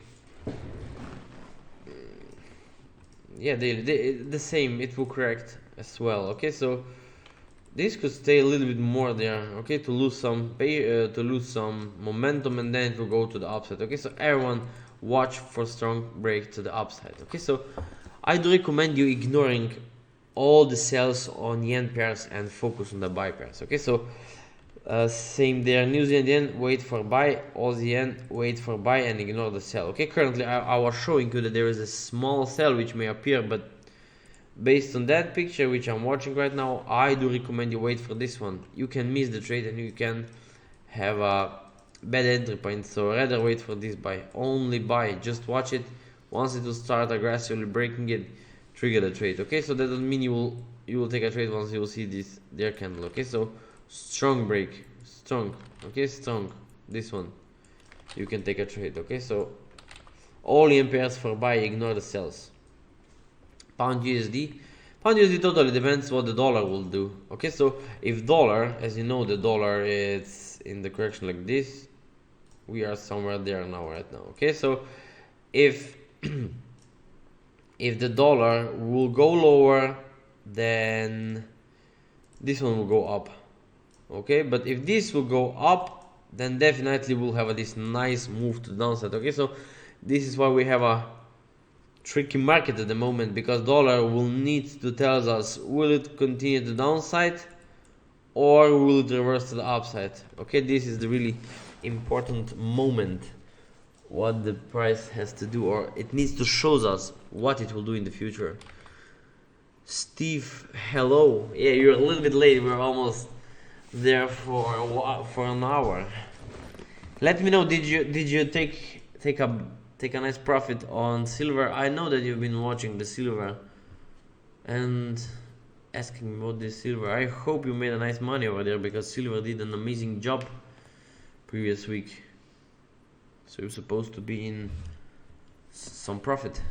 Yeah, daily, the same, it will correct as well. Okay, so this could stay a little bit more there. Okay, to lose some momentum, and then it will go to the upside. Okay, so everyone watch for strong break to the upside. Okay, so I do recommend you ignoring all the sells on yen pairs and focus on the buy pairs. Okay, so same there, New Zealand yen, wait for buy, Aussie yen, wait for buy, and ignore the sell. Okay, currently I was showing you that there is a small sell which may appear, but based on that picture which I'm watching right now, I do recommend you wait for this one. You can miss the trade and you can have a bad entry point, so rather wait for this buy. Only buy, just watch it. Once it will start aggressively breaking it, trigger the trade. Okay, so that doesn't mean you will take a trade once you will see this their candle. Okay, so strong break, strong. Okay, strong, this one you can take a trade. Okay, so all yen pairs for buy, ignore the sells. Pound USD totally depends what the dollar will do. Okay, so if dollar, as you know, the dollar is in the correction like this, we are somewhere there now, right now. Okay, so if if the dollar will go lower, then this one will go up. Okay, but if this will go up, then definitely we'll have this nice move to the downside. Okay, so this is why we have a tricky market at the moment, because dollar will need to tell us, will it continue the downside or will it reverse to the upside. Okay, this is the really important moment, what the price has to do, or it needs to show us what it will do in the future. Steve, hello. Yeah, you're a little bit late, we're almost there for an hour. Let me know, did you take a nice profit on silver? I know that you've been watching the silver and asking me about this silver. I hope you made a nice money over there, because silver did an amazing job previous week, so you're supposed to be in some profit.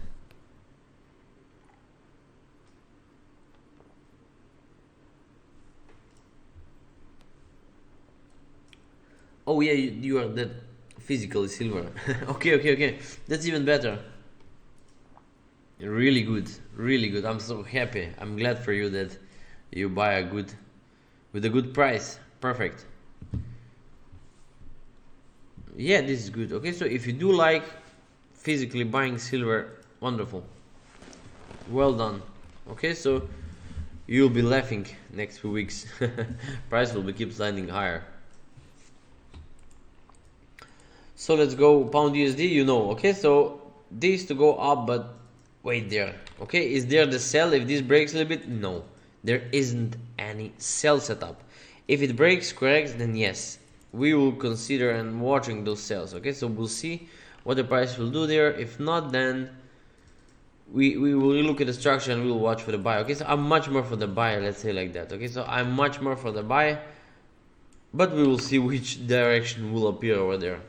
Oh yeah, you are that physically silver. Okay, that's even better. Really good. I'm so happy. I'm glad for you that you buy with a good price. Perfect. Yeah, this is good. Okay, so if you do like physically buying silver, wonderful, well done. Okay, so you'll be laughing next few weeks. Price will be keep sliding higher. So let's go pound USD, you know, okay? So this to go up, but wait there, okay? Is there the sell if this breaks a little bit? No, there isn't any sell setup. If it breaks, corrects, then yes, we will consider and watching those sells, okay? So we'll see what the price will do there. If not, then we will look at the structure and we will watch for the buy, okay? So I'm much more for the buy, let's say like that, okay? So I'm much more for the buy, but we will see which direction will appear over there.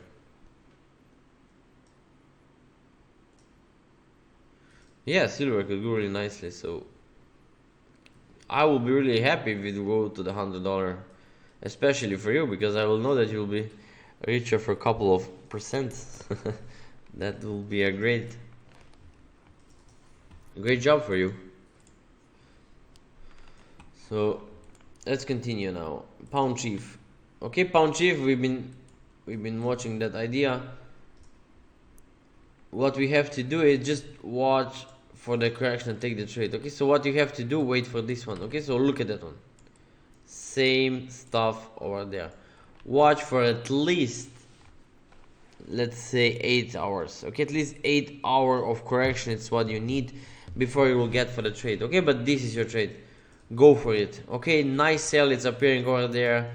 Yeah, silver could go really nicely, so I will be really happy if it will go to the $100, especially for you, because I will know that you'll be richer for a couple of percent. That will be a great job for you. So let's continue now. Pound chief, okay? Pound chief, we've been watching that idea. What we have to do is just watch for the correction and take the trade, okay? So what you have to do, wait for this one, okay? So look at that one, same stuff over there. Watch for at least, let's say, 8 hours, okay? At least 8 hours of correction is what you need before you will get for the trade, okay? But this is your trade, go for it, okay? Nice sell, it's appearing over there.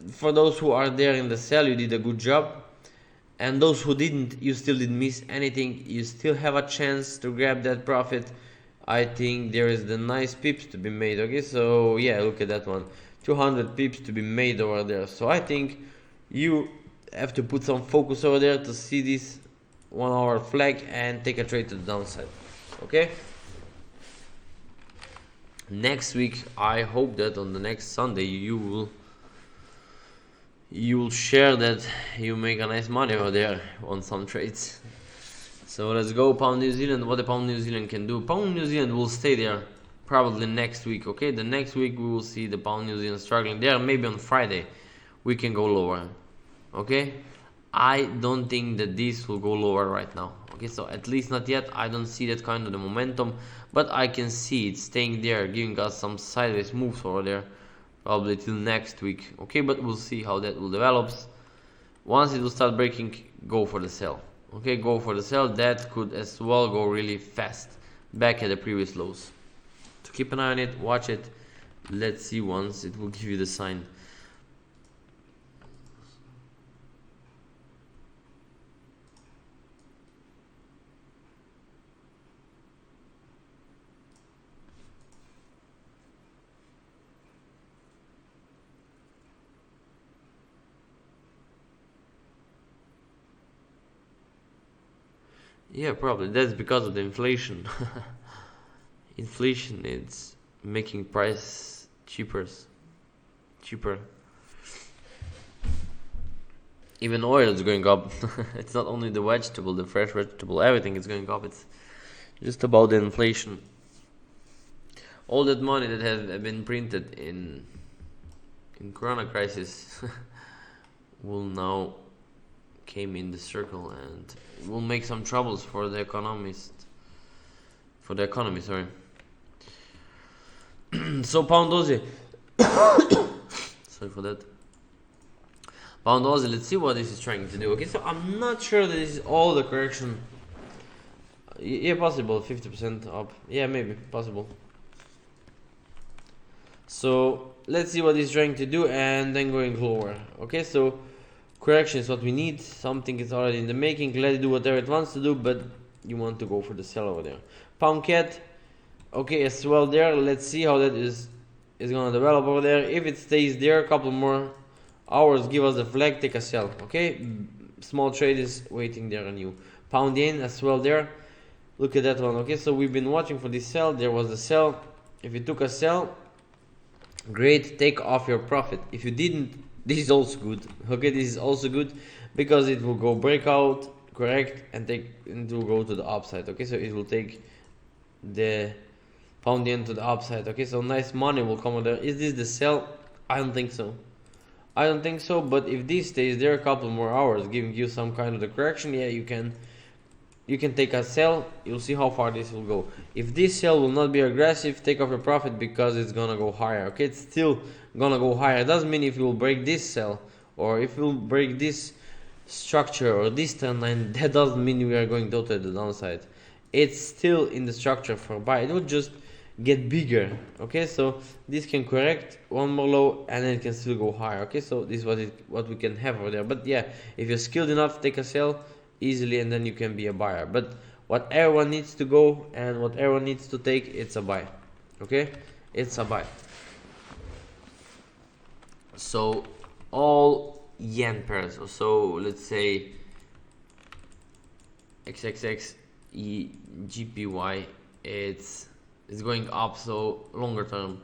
For those who are there in the sell, you did a good job. And those who didn't, you still didn't miss anything. You still have a chance to grab that profit. I think there is the nice pips to be made, okay? So yeah, look at that one, 200 pips to be made over there. So I think you have to put some focus over there to see this 1 hour flag and take a trade to the downside, okay? Next week, I hope that on the next Sunday you will share that you make a nice money over there on some trades. So let's go pound New Zealand. What the pound New Zealand can do, pound New Zealand will stay there probably next week, okay? The next week we will see the pound New Zealand struggling there. Maybe on Friday we can go lower, okay? I don't think that this will go lower right now, okay? So at least not yet. I don't see that kind of the momentum, but I can see it staying there, giving us some sideways moves over there, probably till next week, okay? But we'll see how that will develops. Once it will start breaking, go for the sell, okay? Go for the sell. That could as well go really fast back at the previous lows. So keep an eye on it, watch it. Let's see once it will give you the sign. Yeah, probably that's because of the inflation. Inflation is making price cheaper. Even oil is going up. It's not only the vegetable, the fresh vegetable, everything is going up. It's just about the inflation. All that money that has been printed in Corona crisis will now came in the circle and will make some troubles for the economy, sorry. So pound Aussie, sorry for that. Pound Aussie, let's see what this is trying to do, okay? So I'm not sure that this is all the correction. Yeah, possible, 50% up, yeah, maybe, possible. So let's see what it's trying to do and then going lower, okay? So correction is what we need. Something is already in the making. Let it do whatever it wants to do, but you want to go for the sell over there. Pound cat, okay, as well there. Let's see how that is gonna develop over there. If it stays there a couple more hours, give us the flag, take a sell, okay? Small trade is waiting there on you. Pound yen as well there. Look at that one, okay? So we've been watching for this sell. There was the sell. If you took a sell, great, take off your profit. If you didn't, this is also good, okay? This is also good because it will go breakout, correct, and it will go to the upside, okay? So it will take the pound yen to the upside, okay? So nice money will come out there. Is this the sell? I don't think so. But if this stays there a couple more hours, giving you some kind of the correction, yeah, you can take a sell. You'll see how far this will go. If this sell will not be aggressive, take off your profit because it's gonna go higher, okay? It's still gonna go higher. It doesn't mean if you will break this sell or if you will break this structure or this trend line, that doesn't mean we are going totally to the downside. It's still in the structure for buy. It will just get bigger. Okay, so this can correct one more low and then it can still go higher. Okay, so this is what we can have over there. But yeah, if you're skilled enough, take a sell easily and then you can be a buyer. But what everyone needs to go and what everyone needs to take, it's a buy. Okay, it's a buy. So all yen pairs, so let's say XXX GPY, it's going up, so longer term,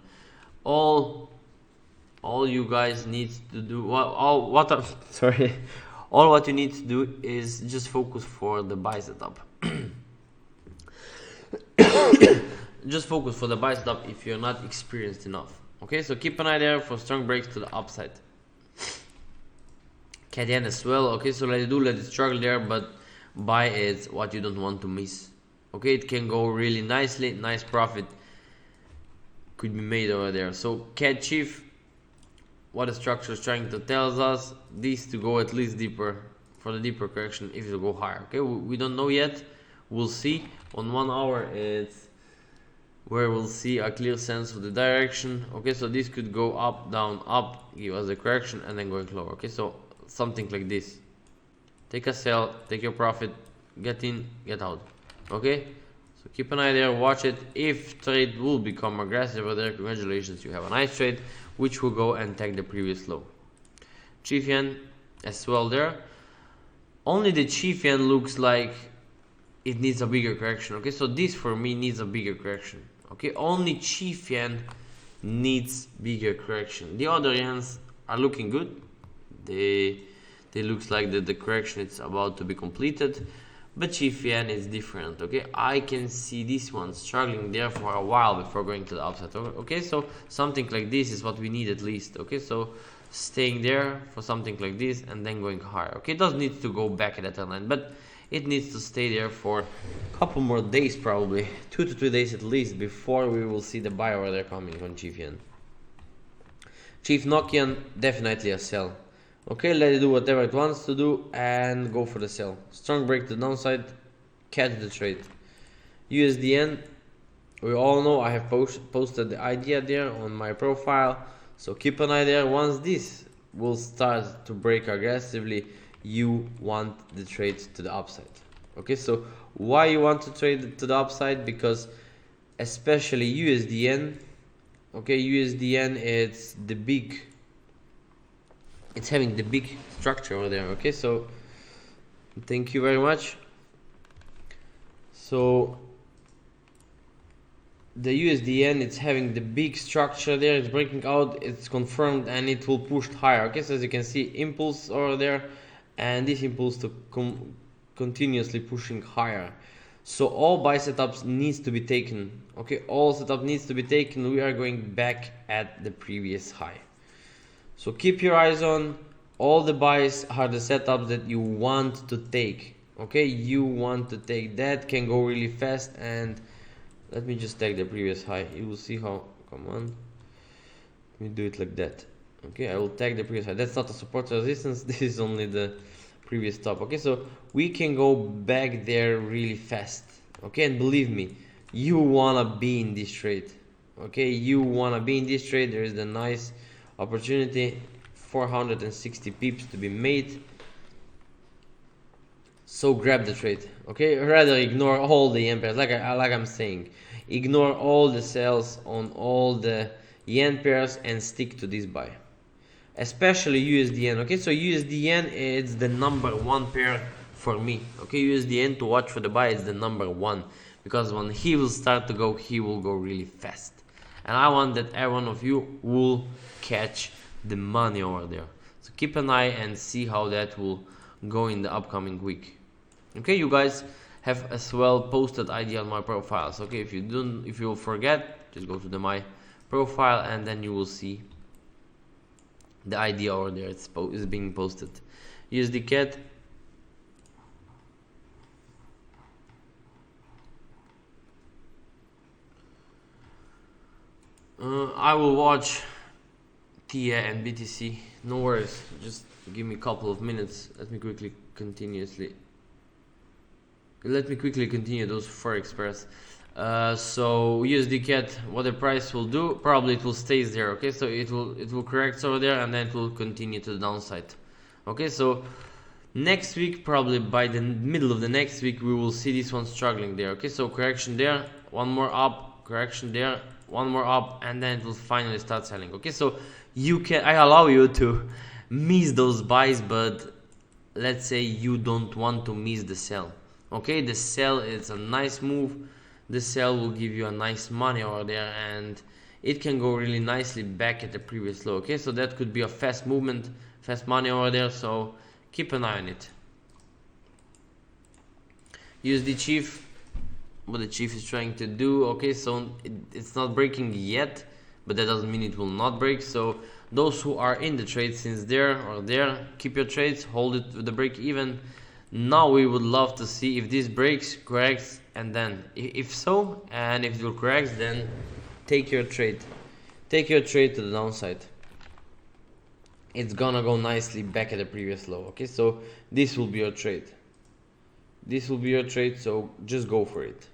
all you guys need to do, sorry, all what you need to do is just focus for the buy setup. Just focus for the buy setup if you're not experienced enough. Okay, so keep an eye there for strong breaks to the upside. CAD as well. Okay, so let it struggle there, but buy is what you don't want to miss. Okay, it can go really nicely, nice profit could be made over there. So CAD Chief, what the structure is trying to tell us, this to go at least deeper, for the deeper correction, if it will go higher. Okay, we don't know yet, we'll see. On 1 hour it's where we'll see a clear sense of the direction. Okay, so this could go up, down, up, give us a correction and then going lower. Okay, so something like this. Take a sell, take your profit, get in, get out. Okay, so keep an eye there, watch it. If trade will become aggressive over there, congratulations, you have a nice trade, which will go and take the previous low. Chief yen as well there. Only the chief yen looks like it needs a bigger correction. Okay, so this for me needs a bigger correction. Okay, only chief yen needs bigger correction. The other yens are looking good. They looks like the correction is about to be completed, but chief yen is different. Okay, I can see this one struggling there for a while before going to the upside. Okay, so something like this is what we need at least. Okay, so staying there for something like this and then going higher. Okay, it doesn't need to go back at that trend line, but it needs to stay there for a couple more days, probably 2 to 3 days at least, before we will see the buy order there coming on chief yen. Chief Nokian, definitely a sell. Okay, let it do whatever it wants to do and go for the sell. Strong break to the downside, catch the trade. USDN, we all know I have posted the idea there on my profile, so keep an eye there. Once this will start to break aggressively, you want the trade to the upside. Okay, so why you want to trade to the upside? Because especially USDN, okay, USDN, it's having the big structure over there. Okay, so thank you very much. So the USDN, it's having the big structure there, it's breaking out, it's confirmed, and it will push higher. Okay, so as you can see, impulse over there, and this impulse to continuously pushing higher. So all buy setups needs to be taken. Okay, all setup needs to be taken. We are going back at the previous high. So keep your eyes on. All the buys are the setups that you want to take. Okay, you want to take. That can go really fast. And let me just take the previous high. You will see how, come on, let me do it like that. Okay, I will take the previous high. That's not a support resistance, this is only the previous top. Okay, so we can go back there really fast. Okay, and believe me, you wanna be in this trade. Okay, you wanna be in this trade. There is a nice opportunity, 460 pips to be made. So grab the trade. Okay, rather ignore all the yen pairs. Like I'm saying, ignore all the sells on all the yen pairs and stick to this buy, especially USDN. Okay, so USDN is the number one pair for me. Okay, USDN to watch for the buy is the number one, because when he will start to go, he will go really fast, and I want that every one of you will catch the money over there. So keep an eye and see how that will go in the upcoming week. Okay, you guys have as well posted idea on my profiles. Okay, if you forget, just go to my profile and then you will see the idea over there. It's being posted. USD CAD. I will watch TIA and BTC. No worries, just Give me a couple of minutes. Let me quickly continue those forex pairs. So USD CAD, what the price will do, probably it will stay there. Okay, so it will correct over there, and then it will continue to the downside. Okay, so next week, probably by the middle of the next week, we will see this one struggling there. Okay, so correction there, one more up, correction there, one more up, and then it will finally start selling. Okay, so I allow you to miss those buys, but let's say you don't want to miss the sell. Okay, the sell is a nice move. The sell will give you a nice money over there, and it can go really nicely back at the previous low. Okay, so that could be a fast movement, fast money over there, so keep an eye on it. USD Chief, what the Chief is trying to do. Okay, so it's not breaking yet, but that doesn't mean it will not break. So those who are in the trade since there or there, keep your trades, hold it with the break even. Now we would love to see if this breaks, corrects, and then if so, and if it will correct, then take your trade to the downside. It's gonna go nicely back at the previous low. Okay, so this will be your trade, so just go for it.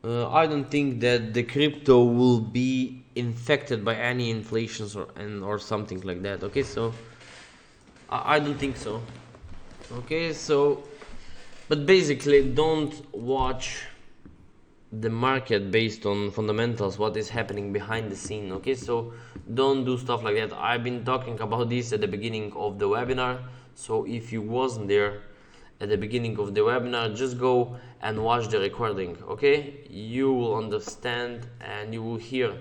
I don't think that the crypto will be infected by any inflations or something like that. Okay, so I don't think so. Okay, so but basically don't watch the market based on fundamentals, what is happening behind the scene. Okay, so don't do stuff like that. I've been talking about this at the beginning of the webinar, so if you wasn't there at the beginning of the webinar, just go and watch the recording. Okay, you will understand and you will hear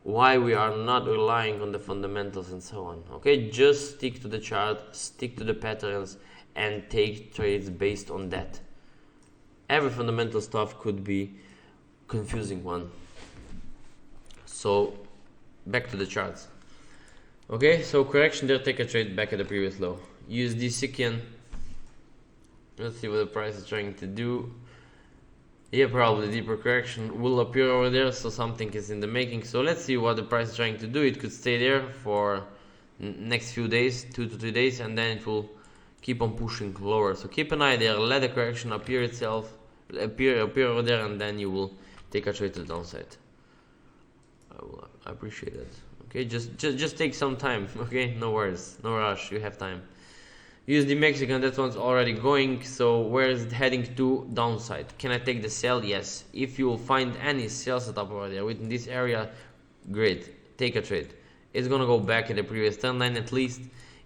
why we are not relying on the fundamentals and so on. Okay, just stick to the chart, stick to the patterns, and take trades based on that. Every fundamental stuff could be confusing one. So back to the charts. Okay, so correction there, take a trade back at the previous low. USD Sikian, let's see what the price is trying to do. Yeah, probably deeper correction will appear over there, so something is in the making. So let's see what the price is trying to do. It could stay there for next few days, 2 to 3 days, and then it will keep on pushing lower. So keep an eye there, let the correction appear over there, and then you will take a trade to the downside. I appreciate it. Okay, just take some time. Okay, no worries, no rush, you have time. USD Mexican, that one's already going. So where is it heading to? Downside. Can I take the sell? Yes. If you will find any sell setup over there within this area, great, take a trade. It's gonna go back at the previous trend line at least.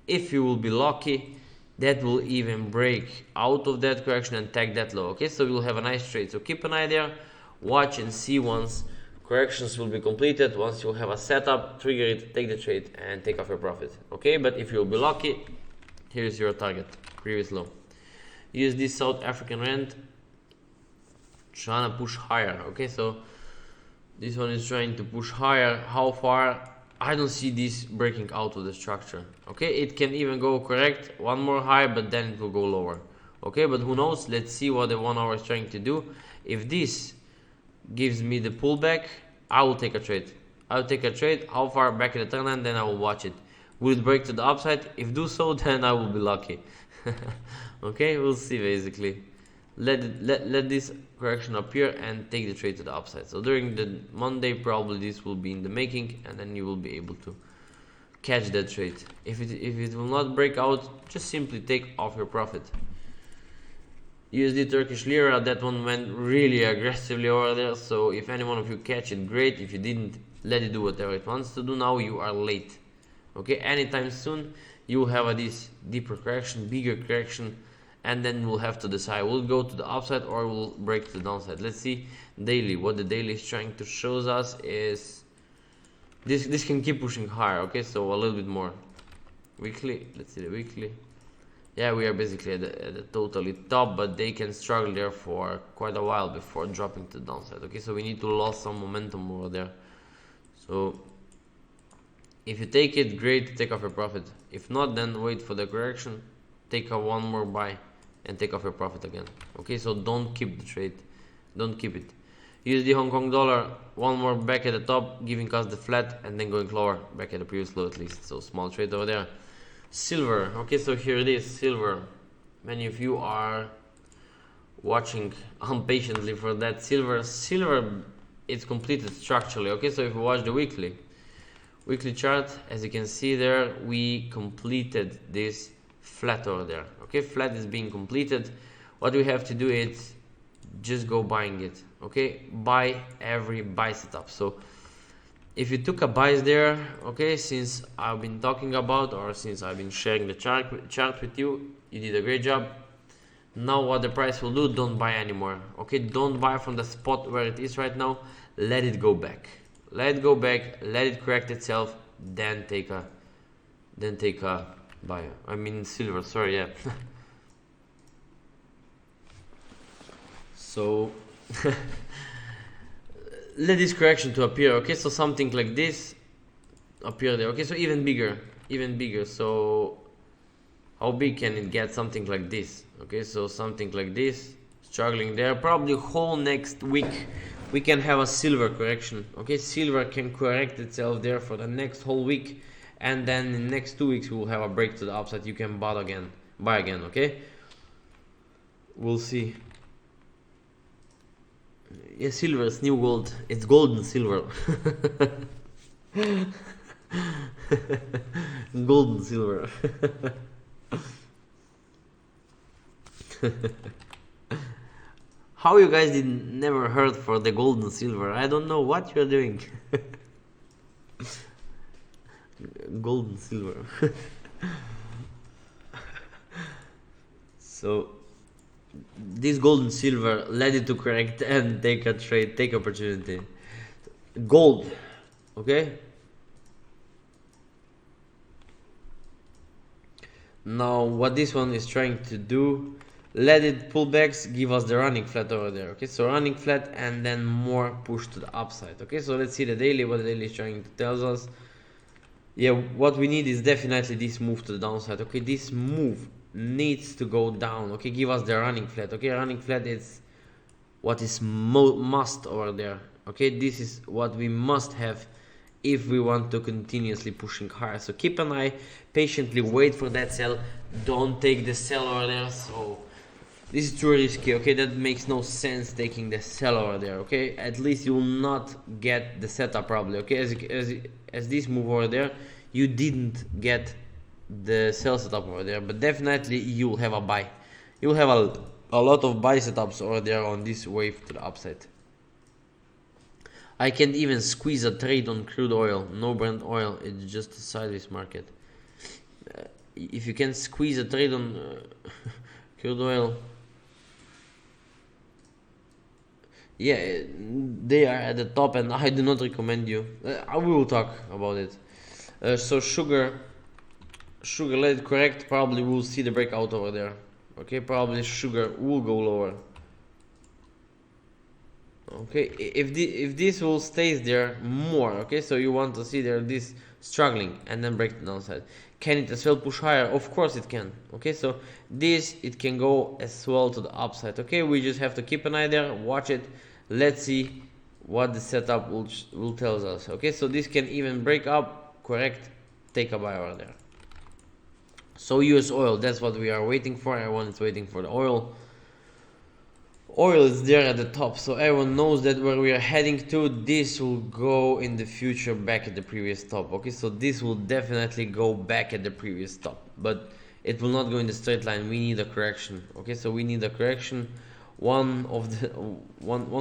If you will be lucky, that will even break out of that correction and tag that low. Okay, so we'll have a nice trade. So keep an eye there, watch and see once corrections will be completed. Once you have a setup, trigger it, take the trade and take off your profit. Okay, but if you'll be lucky, here's your target, previous low. USD South African Rand, trying to push higher. Okay, so this one is trying to push higher. How far? I don't see this breaking out of the structure. Okay, it can even go correct one more high, but then it will go lower. Okay, but who knows? Let's see what the 1 hour is trying to do. If this gives me the pullback, I will take a trade. I'll take a trade. How far back in the trend line? Then I will watch it. Will it break to the upside? If do so, then I will be lucky. Okay, we'll see basically. Let this correction appear and take the trade to the upside. So during the Monday, probably this will be in the making, and then you will be able to catch that trade. If it will not break out, just simply take off your profit. USD Turkish Lira, that one went really aggressively over there. So if any one of you catch it, great. If you didn't, let it do whatever it wants to do. Now you are late. Okay, anytime soon you will have this deeper correction, bigger correction, and then we'll have to decide, will it go to the upside or will break to the downside. Let's see daily. What the daily is trying to show us is this can keep pushing higher. Okay, so a little bit more. Weekly, let's see the weekly. Yeah, we are basically at the totally top, but they can struggle there for quite a while before dropping to the downside. Okay, so we need to lose some momentum over there. So if you take it, great, take off your profit. If not, then wait for the correction, take a one more buy and take off your profit again. Okay, so don't keep the trade, don't keep it. USD Hong Kong dollar, one more back at the top, giving us the flat and then going lower, back at the previous low at least. So small trade over there. Silver, okay, so here it is, silver. Many of you are watching impatiently for that. Silver, it's completed structurally, okay. So if you watch the weekly chart, as you can see there, we completed this flat over there, okay. Flat is being completed. What we have to do is just go buying it, okay. Buy every buy setup. So if you took a buys there, okay, since I've been talking about, or since I've been sharing the chart with you, you did a great job. Now what the price will do, don't buy anymore, okay. Don't buy from the spot where it is right now. Let it go back, let it correct itself, then take a buy. I mean silver, sorry, yeah. So let this correction to appear, okay. So something like this appear there, okay. So even bigger. So how big can it get? Something like this, okay. So something like this, struggling there. Probably whole next week we can have a silver correction, okay. Silver can correct itself there for the next whole week, and then in the next 2 weeks we will have a break to the upside. You can buy again, okay. We'll see. Yeah, silver is new gold. It's gold and silver. Gold and silver. How you guys never heard for the gold and silver? I don't know what you're doing. Gold and silver. So this gold and silver, let it to correct and take a trade, take opportunity. Gold, okay. Now what this one is trying to do, let it pull backs, give us the running flat over there, okay. So running flat and then more push to the upside, okay. So let's see the daily, what the daily is trying to tell us. Yeah, what we need is definitely this move to the downside, okay. This move needs to go down, okay. Give us the running flat, okay. Running flat is what is must over there, okay. This is what we must have if we want to continuously pushing higher. So keep an eye, patiently wait for that sell. Don't take the sell over there. So this is too risky, okay. That makes no sense taking the sell over there, okay. At least you will not get the setup probably, okay. As this move over there, you didn't get the sell setup over there, but definitely you will have a buy. You will have a lot of buy setups over there on this wave to the upside. I can't even squeeze a trade on crude oil, no Brent oil. It's just a sideways market. If you can squeeze a trade on crude oil, yeah, they are at the top, and I do not recommend you. I will talk about it. So sugar, let it correct. Probably we'll see the breakout over there, okay. Probably sugar will go lower, okay. If this will stays there more, okay. So you want to see there this struggling and then break the downside. Can it as well push higher? Of course it can, okay. So this, it can go as well to the upside, okay. We just have to keep an eye there, watch it. Let's see what the setup will tell us, okay. So this can even break up, correct, take a buy over there. So US oil, that's what we are waiting for. Everyone is waiting for the oil. Oil is there at the top, so everyone knows that where we are heading to, this will go in the future back at the previous top, okay. So this will definitely go back at the previous top, but it will not go in the straight line. We need a correction, okay. So we need a correction. One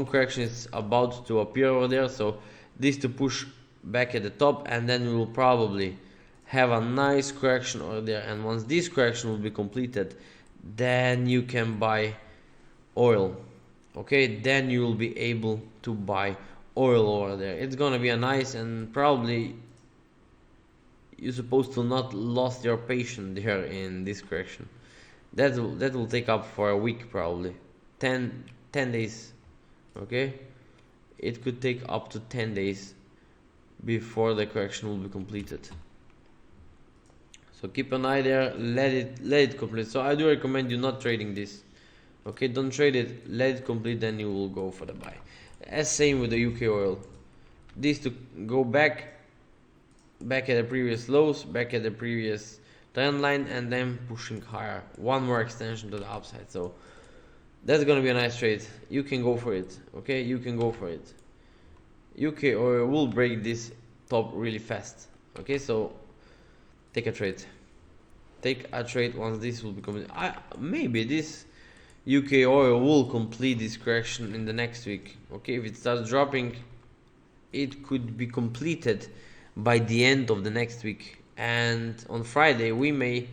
correction is about to appear over there, so this to push back at the top, and then we will probably have a nice correction over there. And once this correction will be completed, then you can buy oil, okay. Then you will be able to buy oil over there. It's gonna be a nice, and probably you're supposed to not lost your patience there in this correction. That will take up for a week, probably 10 days, okay. It could take up to 10 days before the correction will be completed. So keep an eye there, let it complete. So I do recommend you not trading this, okay. Don't trade it, let it complete, then you will go for the buy. As same with the UK oil. This to go back at the previous lows, back at the previous trend line, and then pushing higher. One more extension to the upside. So that's gonna be a nice trade. You can go for it. Okay, you can go for it. UK oil will break this top really fast. Okay, so take a trade. Take a trade once this will become. Maybe this UK oil will complete this correction in the next week. Okay, if it starts dropping, it could be completed by the end of the next week, and on Friday we may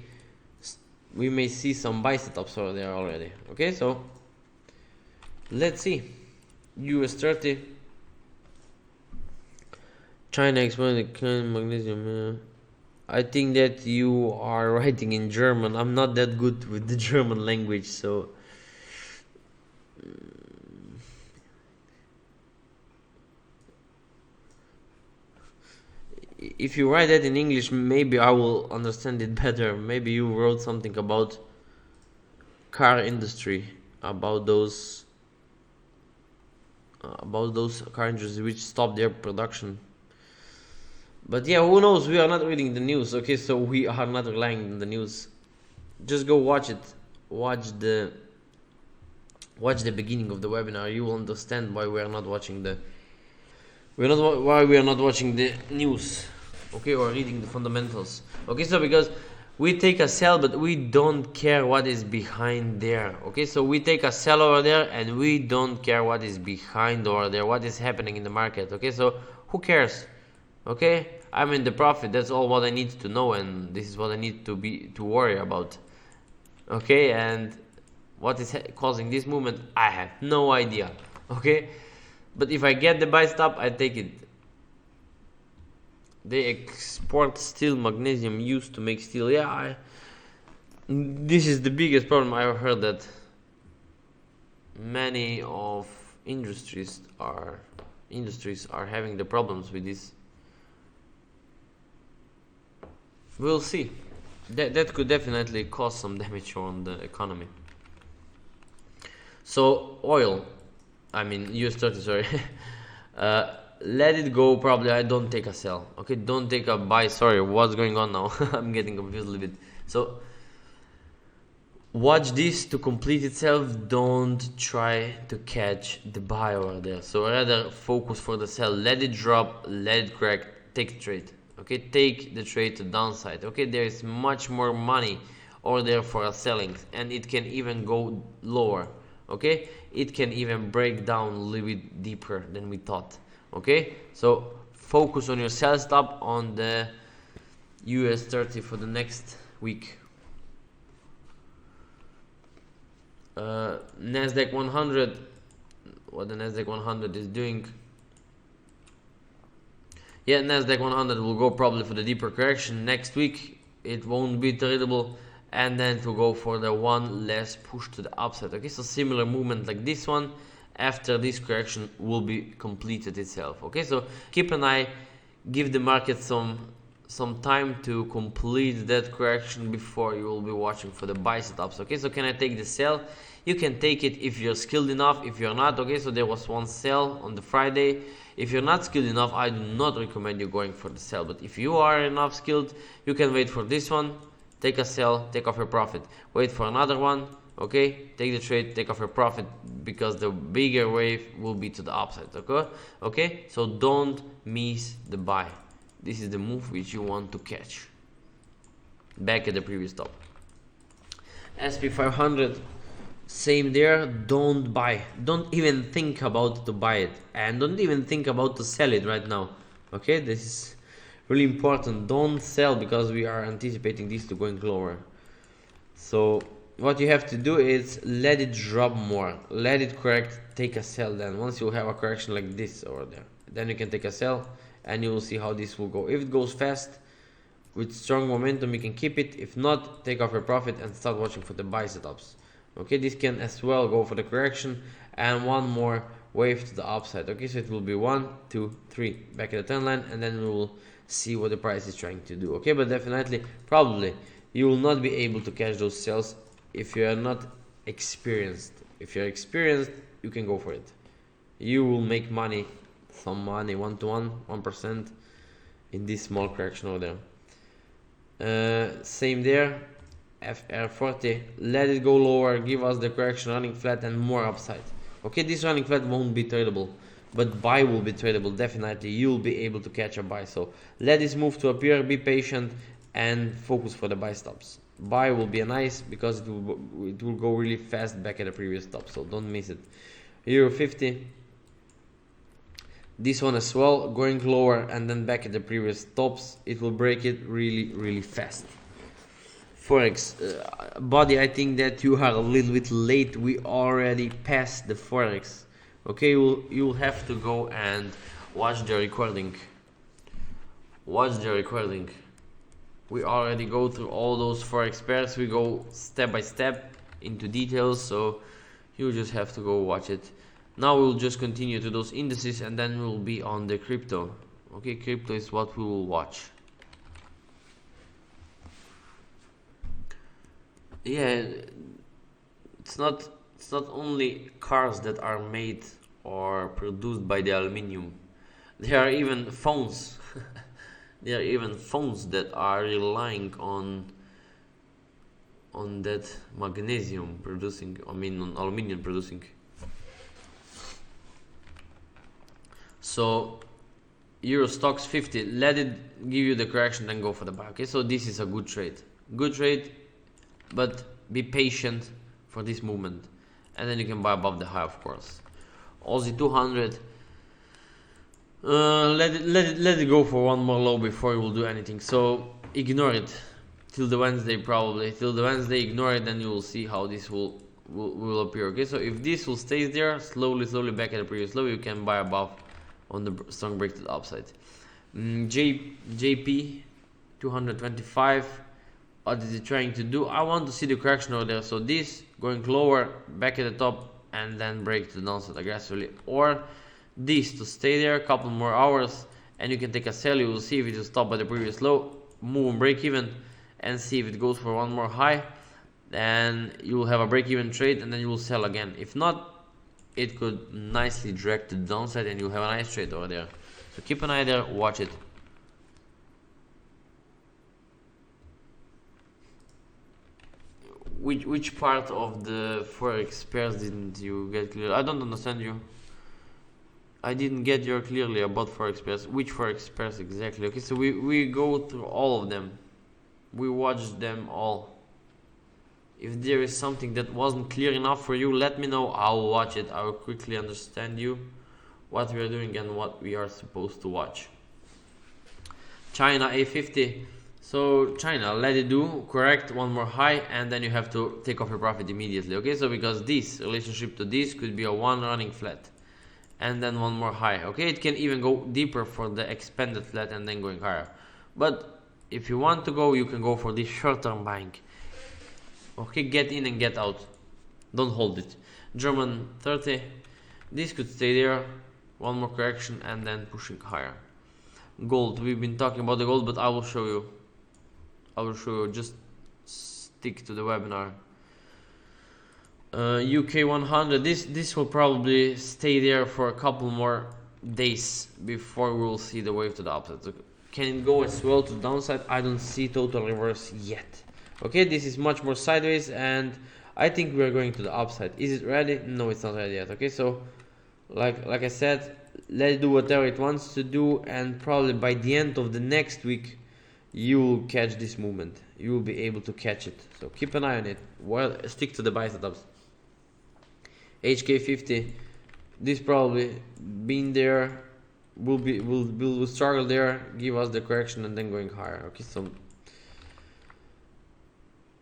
see some buy setups over there already. Okay, so let's see. US 30, China expanded magnesium. I think that you are writing in German. I'm not that good with the German language, so if you write that in English, maybe I will understand it better. Maybe you wrote something about car industry, about those car industries which stopped their production. But yeah, who knows? We are not reading the news. Okay, so we are not relying on the news. Just go watch it. Watch the beginning of the webinar. You will understand why we are not watching the news. Okay, or reading the fundamentals. Okay, so because we take a sell, but we don't care what is behind there. Okay, so we take a sell over there, and we don't care what is behind over there, what is happening in the market. Okay, so who cares? Okay, I'm in the profit. That's all what I need to know, and this is what I need to worry about. Okay, and what is causing this movement, I have no idea. Okay, but if I get the buy stop, I take it. They export steel, magnesium used to make steel. Yeah, this is the biggest problem. I've heard that many of industries are having the problems with this. We'll see. That could definitely cause some damage on the economy. So oil, I mean US 30, sorry. Let it go. Probably I don't take a sell. Okay, don't take a buy. Sorry, what's going on now? I'm getting confused a little bit. So watch this to complete itself. Don't try to catch the buy over there. So rather focus for the sell. Let it drop, let it crack, take the trade. Okay, take the trade to downside. Okay, there is much more money over there for a selling, and it can even go lower. Okay, it can even break down a little bit deeper than we thought. Okay, so focus on your sell stop on the US 30 for the next week. Nasdaq 100, what the Nasdaq 100 is doing. Yeah, Nasdaq 100 will go probably for the deeper correction next week. It won't be tradable, and then to go for the one less push to the upside. Okay, so similar movement like this one after this correction will be completed itself. Okay, so keep an eye, give the market some time to complete that correction before you will be watching for the buy setups. Okay, so can I take the sell? You can take it if you're skilled enough. If you're not, okay, so there was one sell on the Friday. If you're not skilled enough, I do not recommend you going for the sell. But if you are enough skilled, you can wait for this one, take a sell, take off your profit, wait for another one. Okay, take the trade, take off your profit, because the bigger wave will be to the upside. Okay, so don't miss the buy. This is the move which you want to catch back at the previous top. SP 500, same there. Don't buy, don't even think about to buy it, and don't even think about to sell it right now. Okay, this is really important. Don't sell, because we are anticipating this to going lower. So what you have to do is let it drop more, let it correct, take a sell. Then once you have a correction like this over there, then you can take a sell, and you will see how this will go. If it goes fast with strong momentum, you can keep it. If not, take off your profit and start watching for the buy setups. Okay, this can as well go for the correction and one more wave to the upside. Okay, so it will be 1, 2, 3 back at the 10 line, and then we will see what the price is trying to do. Okay, but definitely, probably you will not be able to catch those sells if you are not experienced. If you're experienced, you can go for it. you will make money, some money, 1% in this small correction over there. Same there, FR40, let it go lower, give us the correction running flat and more upside. Okay, this running flat won't be tradable, but buy will be tradable. Definitely you'll be able to catch a buy. So let this move to appear, be patient and focus for the buy stops. Buy will be a nice, because it will go really fast back at the previous stop, so don't miss it. Euro 50, this one as well, going lower and then back at the previous tops. It will break it really fast. Forex, buddy, I think that you are a little bit late. We already passed the Forex. Okay, you'll have to go and watch the recording. Watch the recording. We already go through all those Forex pairs. We go step by step into details, so you just have to go watch it. Now we'll just continue to those indices and then we'll be on the crypto. Okay, crypto is what we will watch. Yeah, it's not only cars that are made or produced by the aluminium. There are even phones. There are even phones that are relying on that magnesium producing, on aluminium producing. So Euro Stocks 50, let it give you the correction, then go for the buy. Okay, so this is a good trade, but be patient for this movement, and then you can buy above the high, of course. Aussie 200, let it go for one more low before you will do anything. So ignore it till the Wednesday, probably till the Wednesday. Ignore it, then you will see how this will appear. Okay, so if this will stay there, slowly back at the previous low, you can buy above on the strong break to the upside. JP 225, what is it trying to do? I want to see the correction over there. So this going lower, back at the top, and then break to the downside aggressively, or this to stay there a couple more hours and you can take a sell. You will see if it will stop by the previous low, move and break even, and see if it goes for one more high. Then you will have a break even trade and then you will sell again. If not, it could nicely drag to the downside and you'll have a nice trade over there. So keep an eye there, watch it. Which part of the Forex pairs didn't you get clear? I don't understand you. I didn't get you clearly about Forex pairs. Which Forex pairs exactly? Okay, so we go through all of them. We watch them all. If there is something that wasn't clear enough for you, let me know. I'll watch it. I will quickly understand you, what we are doing and what we are supposed to watch. China A50. So China, let it do, correct one more high, and then you have to take off your profit immediately. Okay, so because this relationship to this could be a one running flat and then one more high. Okay, it can even go deeper for the expanded flat and then going higher. But if you want to go, you can go for this short-term buying. Okay, get in and get out, don't hold it. German 30, this could stay there, one more correction and then pushing higher. Gold, we've been talking about the gold, but I will show you, just stick to the webinar. UK 100, this will probably stay there for a couple more days before we will see the wave to the upside. So can it go as well to the downside? I don't see total reverse yet. Okay, this is much more sideways and I think we are going to the upside. Is it ready? No, it's not ready yet. Okay, so like I said, let it do whatever it wants to do, and probably by the end of the next week you will catch this movement. You will be able to catch it, so keep an eye on it. Well, stick to the buy setups. HK50, this probably been there, will struggle there, give us the correction and then going higher. Okay, so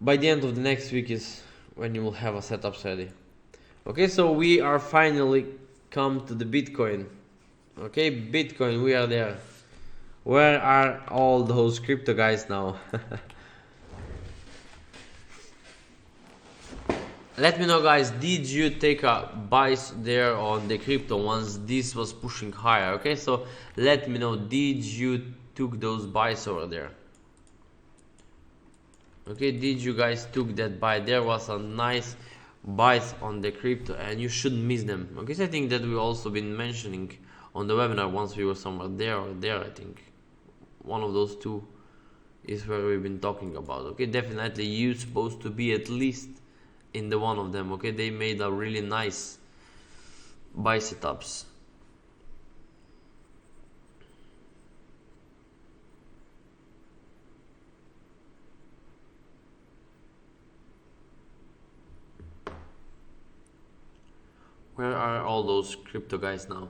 by the end of the next week is when you will have a setup ready. Okay, so we are finally come to the Bitcoin. Okay, Bitcoin, we are there. Where are all those crypto guys now? Let me know, guys, did you take a buys there on the crypto once this was pushing higher? Okay, so let me know, did you took those buys over there? Okay, did you guys took that buy? There was a nice buys on the crypto, and you shouldn't miss them. Okay, so I think that we've also been mentioning on the webinar once we were somewhere there or there. I think one of those two is where we've been talking about. Okay, definitely you're supposed to be at least in the one of them. Okay, they made a really nice buy setups. Where are all those crypto guys now?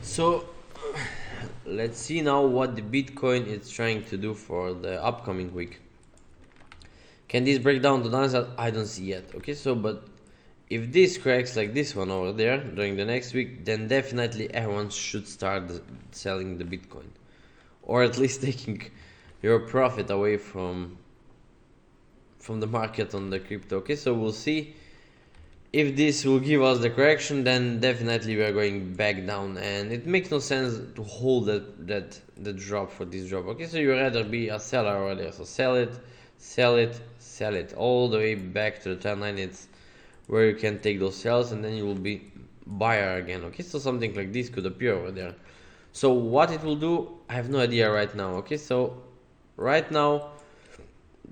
So let's see now what the Bitcoin is trying to do for the upcoming week. Can this break down to downside? I don't see yet. Okay, so but if this cracks like this one over there during the next week, then definitely everyone should start selling the Bitcoin, or at least taking your profit away from the market on the crypto. Okay, so we'll see. If this will give us the correction, then definitely we are going back down, and it makes no sense to hold the drop for this drop. Okay, so you rather be a seller over there, so sell it all the way back to the trend line. It's where you can take those sells, and then you will be buyer again. Okay, so something like this could appear over there. So what it will do, I have no idea right now. Okay, so right now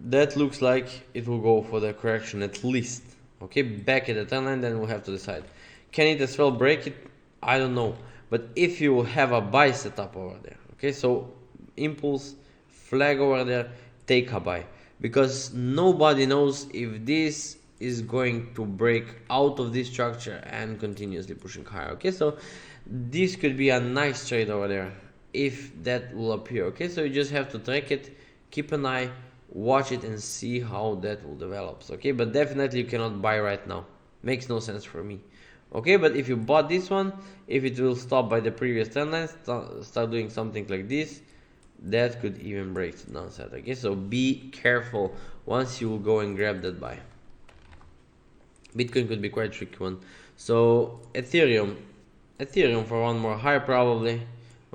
that looks like it will go for the correction at least. Okay, back at the trend line, then we'll have to decide. Can it as well break it? I don't know. But if you have a buy setup over there, okay, so impulse flag over there, take a buy, because nobody knows if this is going to break out of this structure and continuously pushing higher. Okay, so this could be a nice trade over there if that will appear. Okay, so you just have to track it, keep an eye, watch it, and see how that will develop. Okay, but definitely you cannot buy right now. Makes no sense for me. Okay, but if you bought this one, if it will stop by the previous trend line, start doing something like this, that could even break the downside. Okay, so be careful once you will go and grab that buy. Bitcoin could be quite tricky one. So Ethereum for one more high probably.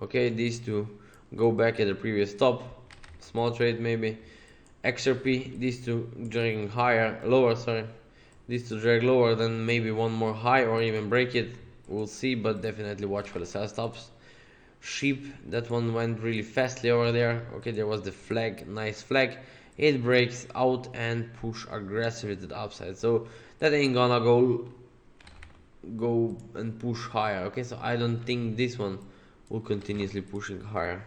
Okay, these two go back at the previous top, small trade maybe. XRP, these two dragging lower, these two drag lower, then maybe one more high or even break it. We'll see, but definitely watch for the sell stops. Sheep, that one went really fastly over there. Okay, there was the flag, nice flag. It breaks out and push aggressively to the upside. So that ain't gonna go and push higher. Okay, so I don't think this one will continuously pushing higher.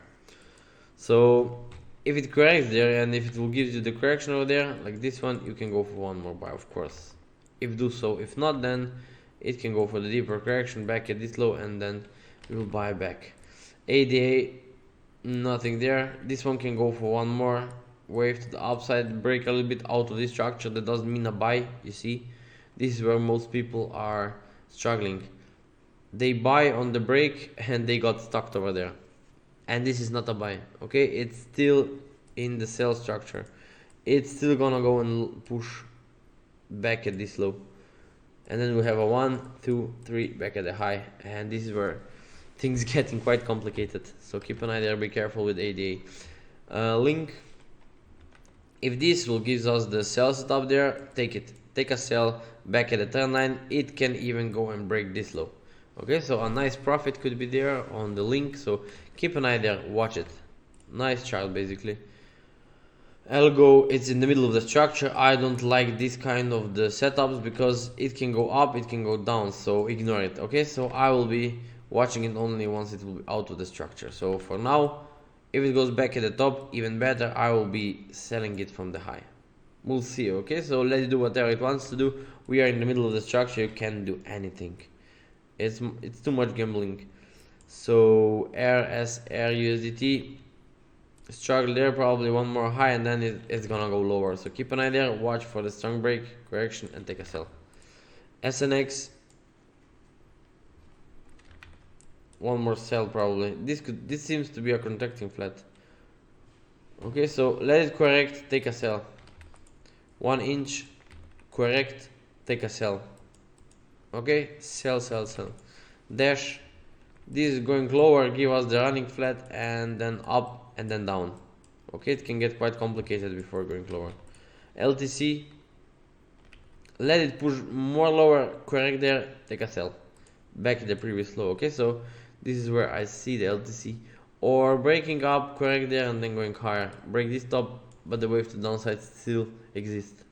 So if it corrects there, and if it will give you the correction over there like this one, you can go for one more buy, of course, if do so. If not, then it can go for the deeper correction back at this low, and then you will buy back. ADA, nothing there. This one can go for one more wave to the upside, break a little bit out of this structure. That doesn't mean a buy. You see, this is where most people are struggling. They buy on the break and they got stuck over there, and this is not a buy. Okay, it's still in the sell structure. It's still gonna go and push back at this low, and then we have a 1, 2, 3 back at the high, and this is where things getting quite complicated. So keep an eye there, be careful with ADA. Link, if this will give us the sell setup there, take it, take a sell back at the trend line. It can even go and break this low. Okay, so a nice profit could be there on the link, so keep an eye there, watch it. Nice chart basically. Algo, it's in the middle of the structure. I don't like this kind of the setups because it can go up, it can go down, so ignore it. Okay, so I will be watching it only once it will be out of the structure. So for now, if it goes back at the top, even better, I will be selling it from the high. We'll see. Okay, so let's do whatever it wants to do. We are in the middle of the structure, you can't do anything. It's too much gambling. So RSR USDT, struggle there, probably one more high, and then it's gonna go lower. So keep an eye there, watch for the strong break, correction, and take a sell. SNX, one more sell probably. This seems to be a contracting flat. Okay, so let it correct, take a sell. 1 inch, correct, take a sell. Okay, sell, sell, sell. Dash, this is going lower, give us the running flat, and then up and then down. Okay, it can get quite complicated before going lower. LTC, let it push more lower, correct there, take a sell. Back to the previous low. Okay, so this is where I see the LTC. Or breaking up, correct there, and then going higher. Break this top, but the wave to downside still exists.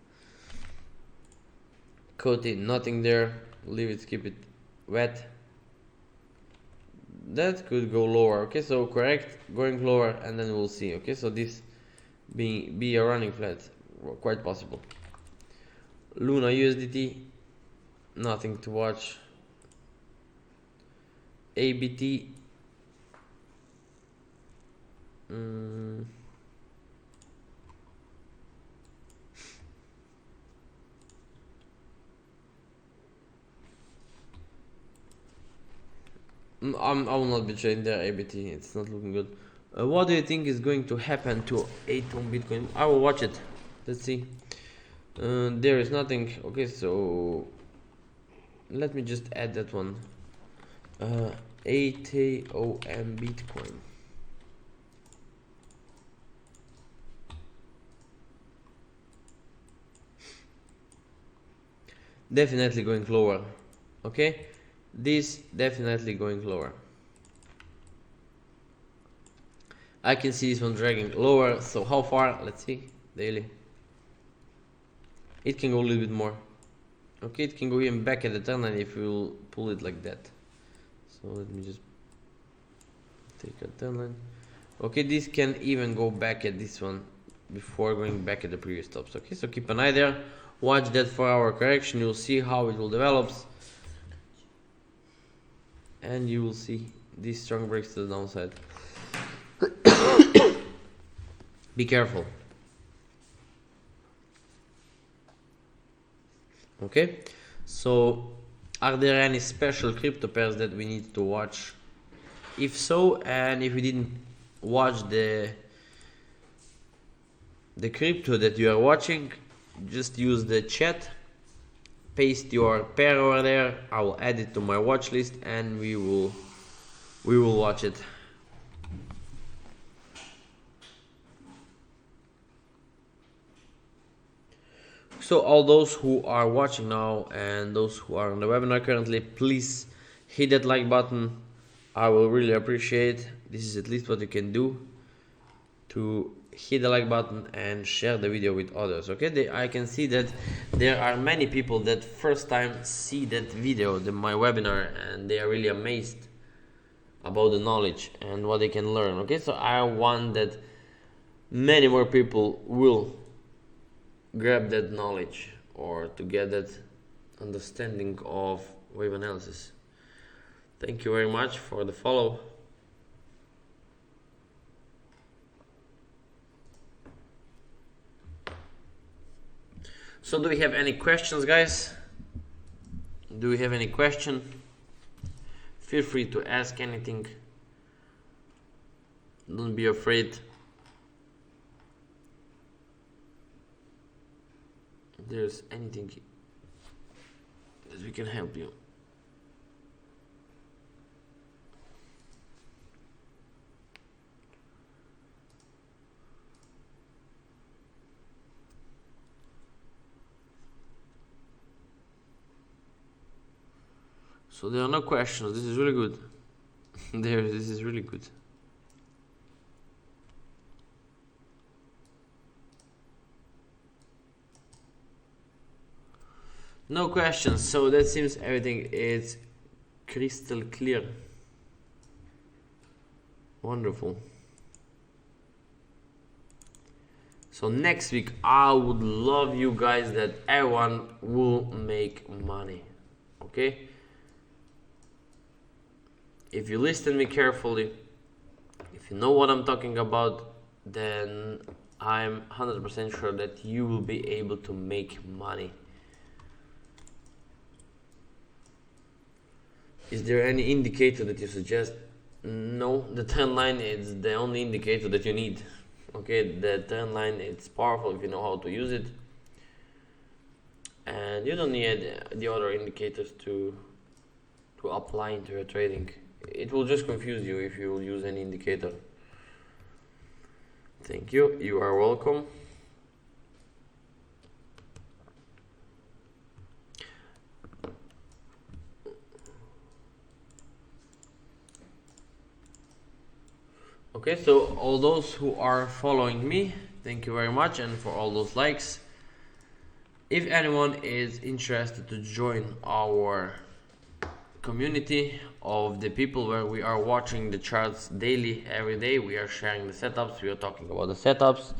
Coating, nothing there. Leave it, keep it wet. That could go lower. Okay, so correct, going lower, and then we'll see. Okay, so this be a running flat, quite possible. Luna USDT, nothing to watch. ABT, I will not be trading there. ABT, it's not looking good. What do you think is going to happen to 8-1 Bitcoin? I will watch it. Let's see. There is nothing. Okay, so let me just add that one. 8-OM Bitcoin. Definitely going lower. Okay, this definitely going lower. I can see this one dragging lower. So how far? Let's see. Daily. It can go a little bit more. Okay, it can go even back at the turn line if you pull it like that. So let me just take a turn line. Okay, this can even go back at this one before going back at the previous stops. Okay, so keep an eye there. Watch that 4-hour correction. You'll see how it will develop, and you will see these strong breaks to the downside. Be careful. Okay, so are there any special crypto pairs that we need to watch? If so, and if you didn't watch the crypto that you are watching, just use the chat, paste your pair over there. I will add it to my watch list, and we will watch it. So all those who are watching now and those who are on the webinar currently, please hit that like button. I will really appreciate. This is at least what you can do, to hit the like button and share the video with others. Okay, I can see that there are many people that first time see that video, my webinar, and they are really amazed about the knowledge and what they can learn. Okay, so I want that many more people will grab that knowledge or to get that understanding of wave analysis. Thank you very much for the follow. So do we have any questions, guys? Do we have any question? Feel free to ask anything. Don't be afraid. If there's anything that we can help you. So there are no questions. This is really good. This is really good. No questions. So that seems everything is crystal clear. Wonderful. So next week I would love you guys that everyone will make money. Okay? If you listen to me carefully, if you know what I'm talking about, then I'm 100% sure that you will be able to make money. Is there any indicator that you suggest? No, the trend line is the only indicator that you need. Okay, the trend line, it's powerful if you know how to use it, and you don't need the other indicators to apply into your trading. It will just confuse you if you use any indicator. Thank you. You are welcome. Okay, so all those who are following me, thank you very much, and for all those likes. If anyone is interested to join our community of the people where we are watching the charts daily, every day, we are sharing the setups, we are talking about the setups,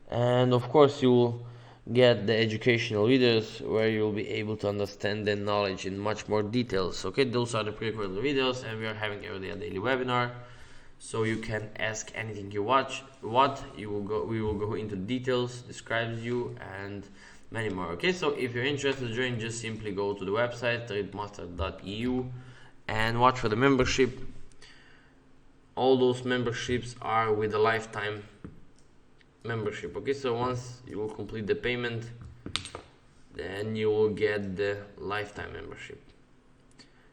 and of course you will get the educational videos where you will be able to understand the knowledge in much more details. Okay, those are the pre-recorded videos, and we are having every day a daily webinar, so you can ask anything you we will go into details, describes you, and many more. Okay, so if you're interested to join, just simply go to the website trademaster.eu and watch for the membership. All those memberships are with a lifetime membership. Okay, so once you will complete the payment, then you will get the lifetime membership.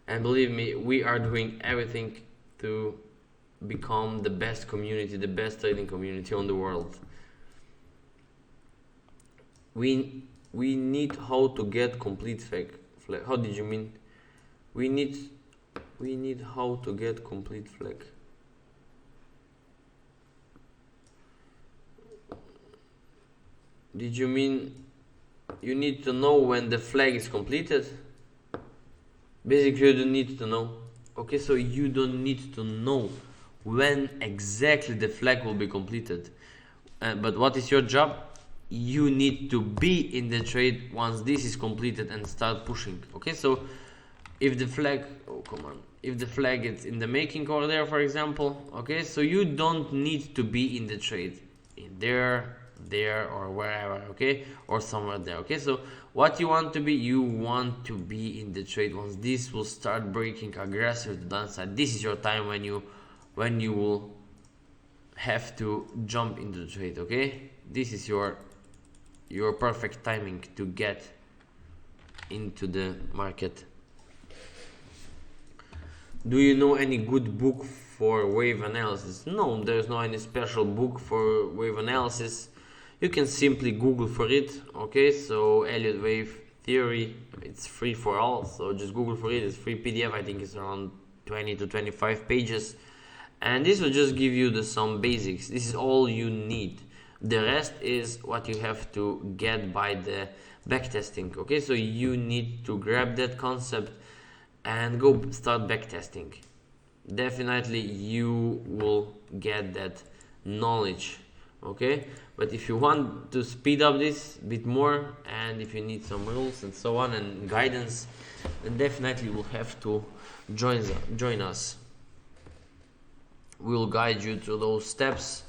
And believe me, we are doing everything to become the best community, the best trading community on the world. We need how to get complete flag. How did you mean? We need how to get complete flag. Did you mean you need to know when the flag is completed? Basically, you don't need to know. Okay, so you don't need to know when exactly the flag will be completed. But what is your job? You need to be in the trade once this is completed and start pushing. Okay, so if the flag, if the flag is in the making over there, for example, okay, so you don't need to be in the trade, in there, or wherever, okay, or somewhere there. Okay, so what you want to be, you want to be in the trade once this will start breaking aggressive to the downside. This is your time when you will have to jump into the trade. Okay, this is your perfect timing to get into the market. Do you know any good book for wave analysis? No, there's no any special book for wave analysis. You can simply Google for it. Okay, so Elliott wave theory, it's free for all, so just Google for it. It's free PDF. I think it's around 20 to 25 pages, and this will just give you some basics. This is all you need. The rest is what you have to get by the backtesting. Okay, so you need to grab that concept and go start backtesting. Definitely you will get that knowledge. Okay, but if you want to speed up this a bit more, and if you need some rules and so on and guidance, then definitely you will have to join us. We will guide you through those steps.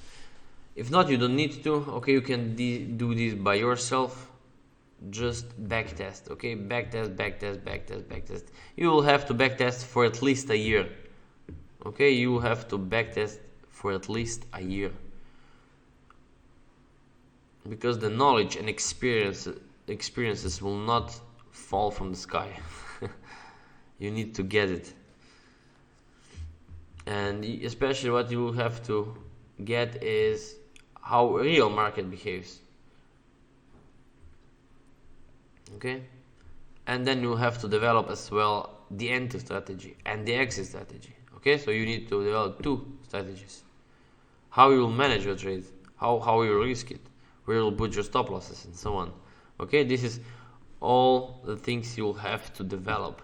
If not, you don't need to. Okay, you can do this by yourself. Just backtest. Okay, backtest. You will have to backtest for at least a year. Okay, you will have to backtest for at least a year, because the knowledge and experiences will not fall from the sky. You need to get it, and especially what you will have to get is how a real market behaves. Okay, and then you have to develop as well the entry strategy and the exit strategy. Okay, so you need to develop two strategies: how you will manage your trade, how you will risk it, where you will put your stop losses, and so on. Okay, this is all the things you will have to develop.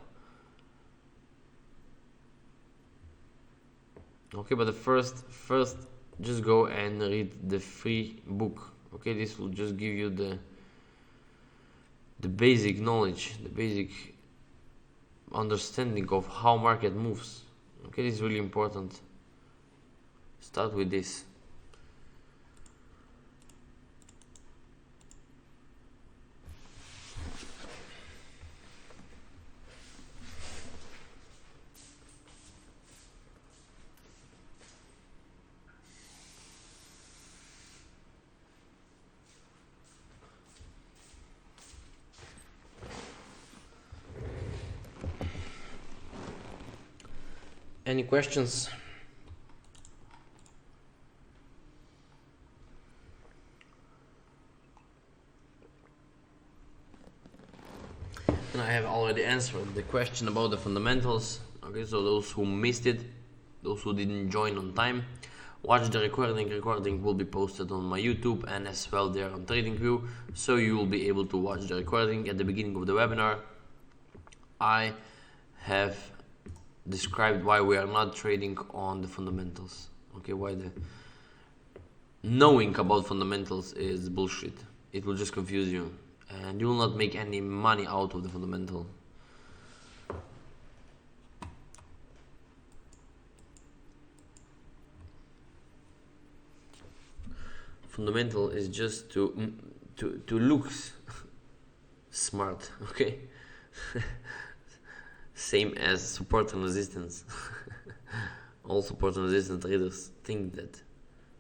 Okay, but the first just go and read the free book. Okay, this will just give you the basic knowledge, the basic understanding of how market moves. Okay, this is really important. Start with this. Any questions? And I have already answered the question about the fundamentals. Okay, so those who missed it, those who didn't join on time, watch the recording. Recording will be posted on my YouTube and as well there on TradingView, so you will be able to watch the recording. At the beginning of the webinar, I have described why we are not trading on the fundamentals. Okay, why the knowing about fundamentals is bullshit. It will just confuse you and you will not make any money out of the fundamental. Fundamental is just to look smart, okay? Same as support and resistance. All support and resistance traders think that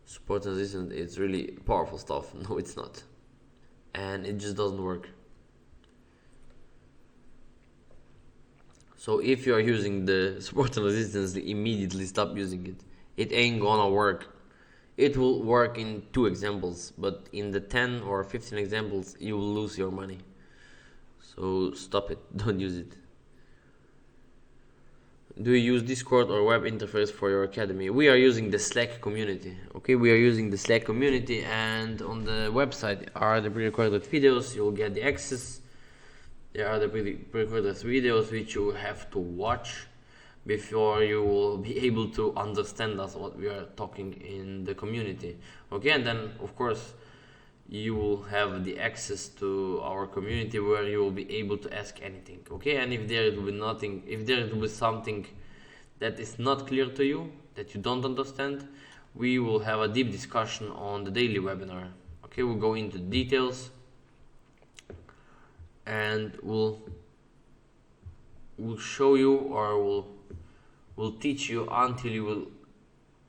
support and resistance is really powerful stuff. No, it's not. And it just doesn't work. So if you are using the support and resistance, immediately stop using it. It ain't gonna work. It will work in 2 examples, but in the 10 or 15 examples, you will lose your money. So stop it, don't use it. Do you use Discord or web interface for your academy? We are using the Slack community. Okay, we are using the Slack community, and on the website are the pre-recorded videos. You'll get the access. There are the pre-recorded videos which you have to watch before you will be able to understand us what we are talking in the community. Okay, and then of course you will have the access to our community where you will be able to ask anything. Okay, and if there will be nothing, if there will be something that is not clear to you, that you don't understand, we will have a deep discussion on the daily webinar. Okay, we'll go into details and we'll show you, or we'll teach you until you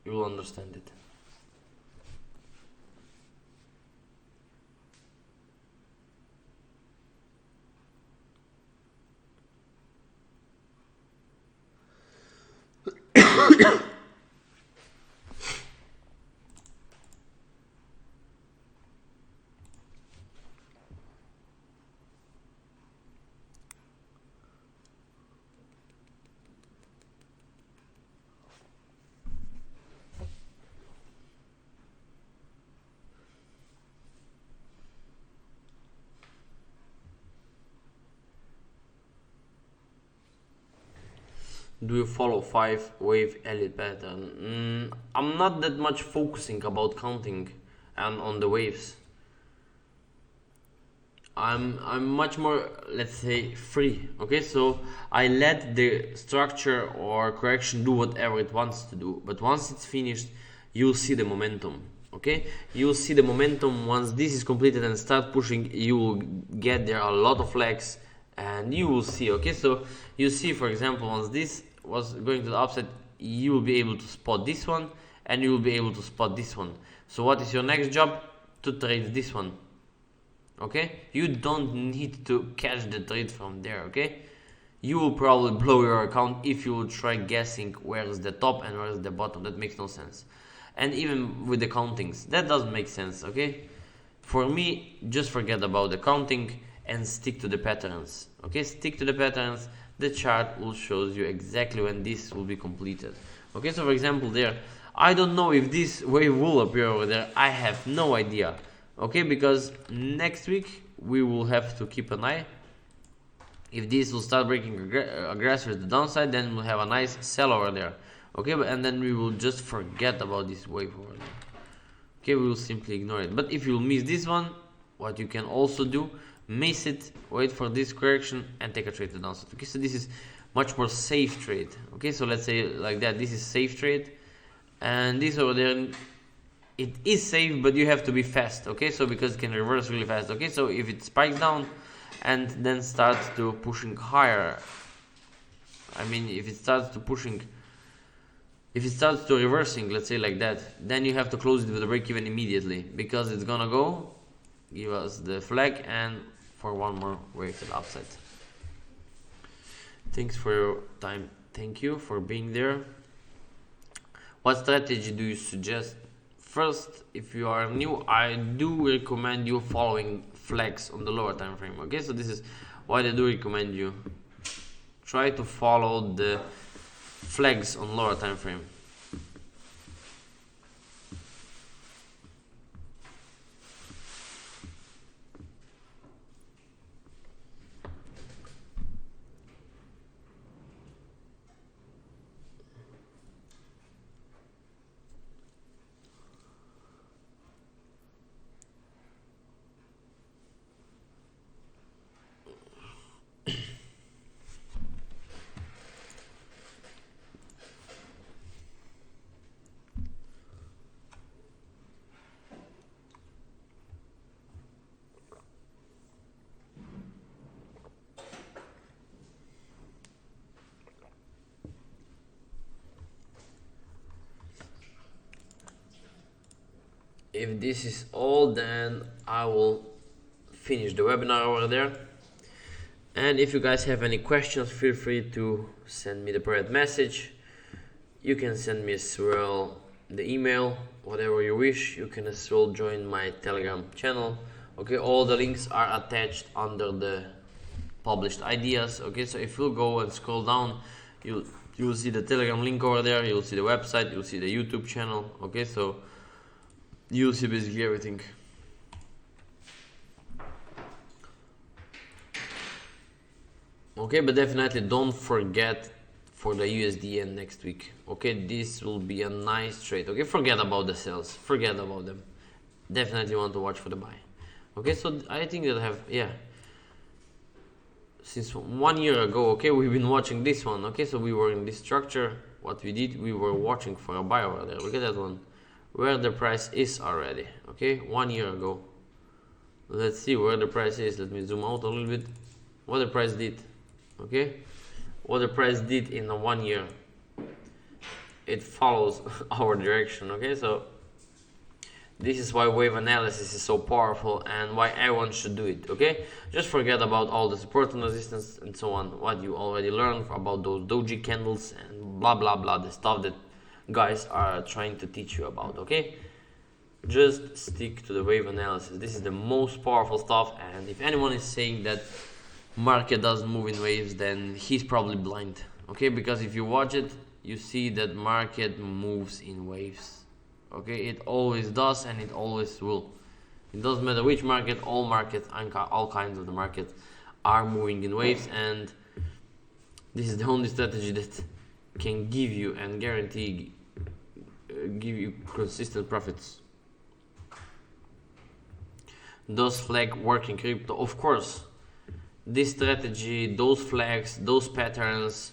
will understand it. Do you follow 5-wave Elliott pattern? I'm not that much focusing about counting and on the waves. I'm much more, let's say, free. Okay, so I let the structure or correction do whatever it wants to do, but once it's finished, you'll see the momentum. Okay, you'll see the momentum. Once this is completed and start pushing, you will get there a lot of flags and you will see. Okay, so you see, for example, once this was going to the upside, you will be able to spot this one and you will be able to spot this one. So what is your next job? To trade this one. Okay, you don't need to catch the trade from there. Okay, you will probably blow your account if you will try guessing where is the top and where is the bottom. That makes no sense. And even with the countings, that doesn't make sense. Okay, for me, just forget about the counting and stick to the patterns. Okay, stick to the patterns. The chart will show you exactly when this will be completed. Okay, so for example there, I don't know if this wave will appear over there. I have no idea. Okay, because next week we will have to keep an eye. If this will start breaking aggressive to the downside, then we'll have a nice sell over there. Okay, and then we will just forget about this wave over there. Okay, we will simply ignore it. But if you miss this one, what you can also do, miss it, wait for this correction and take a trade to the downside. Okay, so this is much more safe trade. Okay, so let's say like that, this is safe trade, and this over there, it is safe, but you have to be fast. Okay, so because it can reverse really fast. Okay, so if it spikes down and then starts to pushing higher, I mean if it starts to pushing, if it starts to reversing, let's say like that, then you have to close it with a break even immediately, because it's gonna go give us the flag and for one more wave to the upside. Thanks for your time. Thank you for being there. What strategy do you suggest? First, if you are new, I do recommend you following flags on the lower time frame. Okay, so this is what I do recommend you. Try to follow the flags on lower time frame. If this is all, then I will finish the webinar over there. And if you guys have any questions, feel free to send me the private message. You can send me as well the email, whatever you wish. You can as well join my Telegram channel. Okay, all the links are attached under the published ideas. Okay, so if you go and scroll down, you'll see the Telegram link over there. You'll see the website. You'll see the YouTube channel. Okay, so you'll see basically everything. Okay, but definitely don't forget for the USDN next week. Okay, this will be a nice trade. Okay, forget about the sales, forget about them. Definitely want to watch for the buy. Okay, so I think that I have, yeah, since 1 year ago, okay, we've been watching this one. Okay, so we were in this structure. What we did, we were watching for a buy over there. Look at that one, where the price is already. Okay, 1 year ago. Let's see where the price is. Let me zoom out a little bit. What the price did. Okay, what the price did in 1 year, it follows our direction. Okay, so this is why wave analysis is so powerful and why everyone should do it. Okay, just forget about all the support and resistance and so on, what you already learned about those doji candles and blah blah blah, the stuff that guys are trying to teach you about. Okay, just stick to the wave analysis. This is the most powerful stuff, and if anyone is saying that market doesn't move in waves, then he's probably blind. Okay, because if you watch it, you see that market moves in waves. Okay, it always does and it always will. It doesn't matter which market, all markets, all kinds of the markets are moving in waves, and this is the only strategy that can give you and guarantee give you consistent profits. Does flag work in crypto? Of course. This strategy, those flags, those patterns,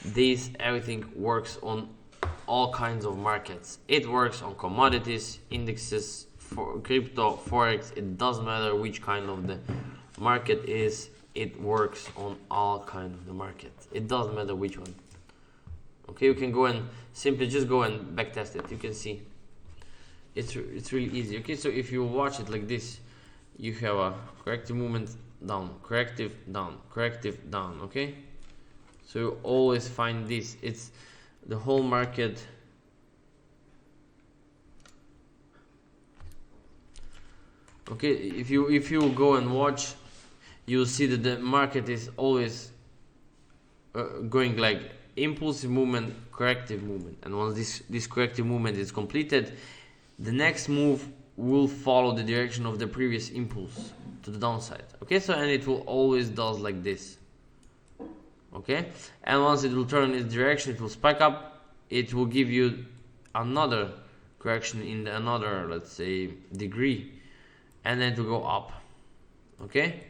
this everything works on all kinds of markets. It works on commodities, indexes, for crypto, forex. It doesn't matter which kind of the market is. It works on all kinds of the market. It doesn't matter which one. Okay, you can go and simply just go and backtest it. You can see it's really easy. Okay, so if you watch it like this, you have a corrective movement down, corrective down, corrective down. Okay, so you always find this. It's the whole market. Okay, if you go and watch, you'll see that the market is always going like impulsive movement, corrective movement, and once this corrective movement is completed, the next move will follow the direction of the previous impulse to the downside. Okay, so and it will always does like this. Okay, and once it will turn its direction, it will spike up. It will give you another correction in another, let's say, degree, and then to go up. Okay,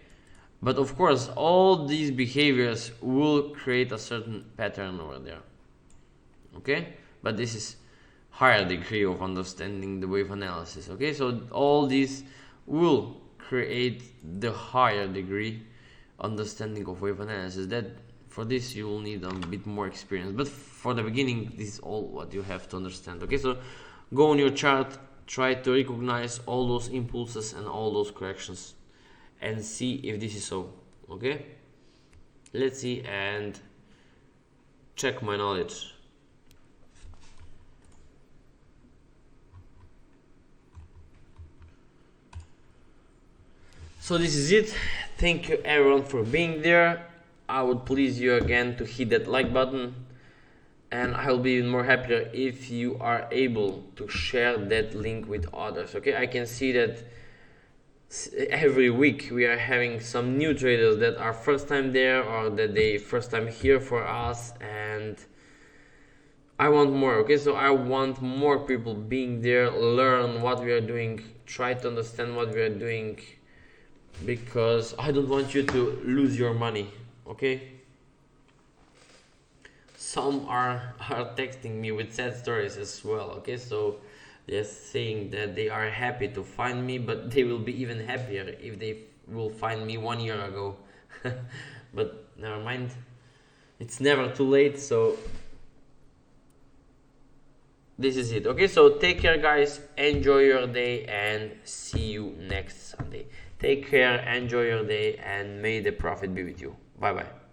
but of course all these behaviors will create a certain pattern over there. Okay, but this is higher degree of understanding the wave analysis. Okay, so all these will create the higher degree understanding of wave analysis. That for this you will need a bit more experience, but for the beginning this is all what you have to understand. Okay, so go on your chart, try to recognize all those impulses and all those corrections and see if this is so. Okay, let's see and check my knowledge. So this is it. Thank you everyone for being there. I would please you again to hit that like button, and I'll be even more happier if you are able to share that link with others. Okay, I can see that every week we are having some new traders that are first time there, or that they first time here for us, and I want more. Okay, so I want more people being there, learn what we are doing, try to understand what we are doing, because I don't want you to lose your money. Okay, some are texting me with sad stories as well. Okay, so they're saying that they are happy to find me, but they will be even happier if they will find me 1 year ago. But never mind, it's never too late. So this is it. Okay, so take care guys, enjoy your day, and see you next Sunday. Take care, enjoy your day, and may the profit be with you. Bye bye.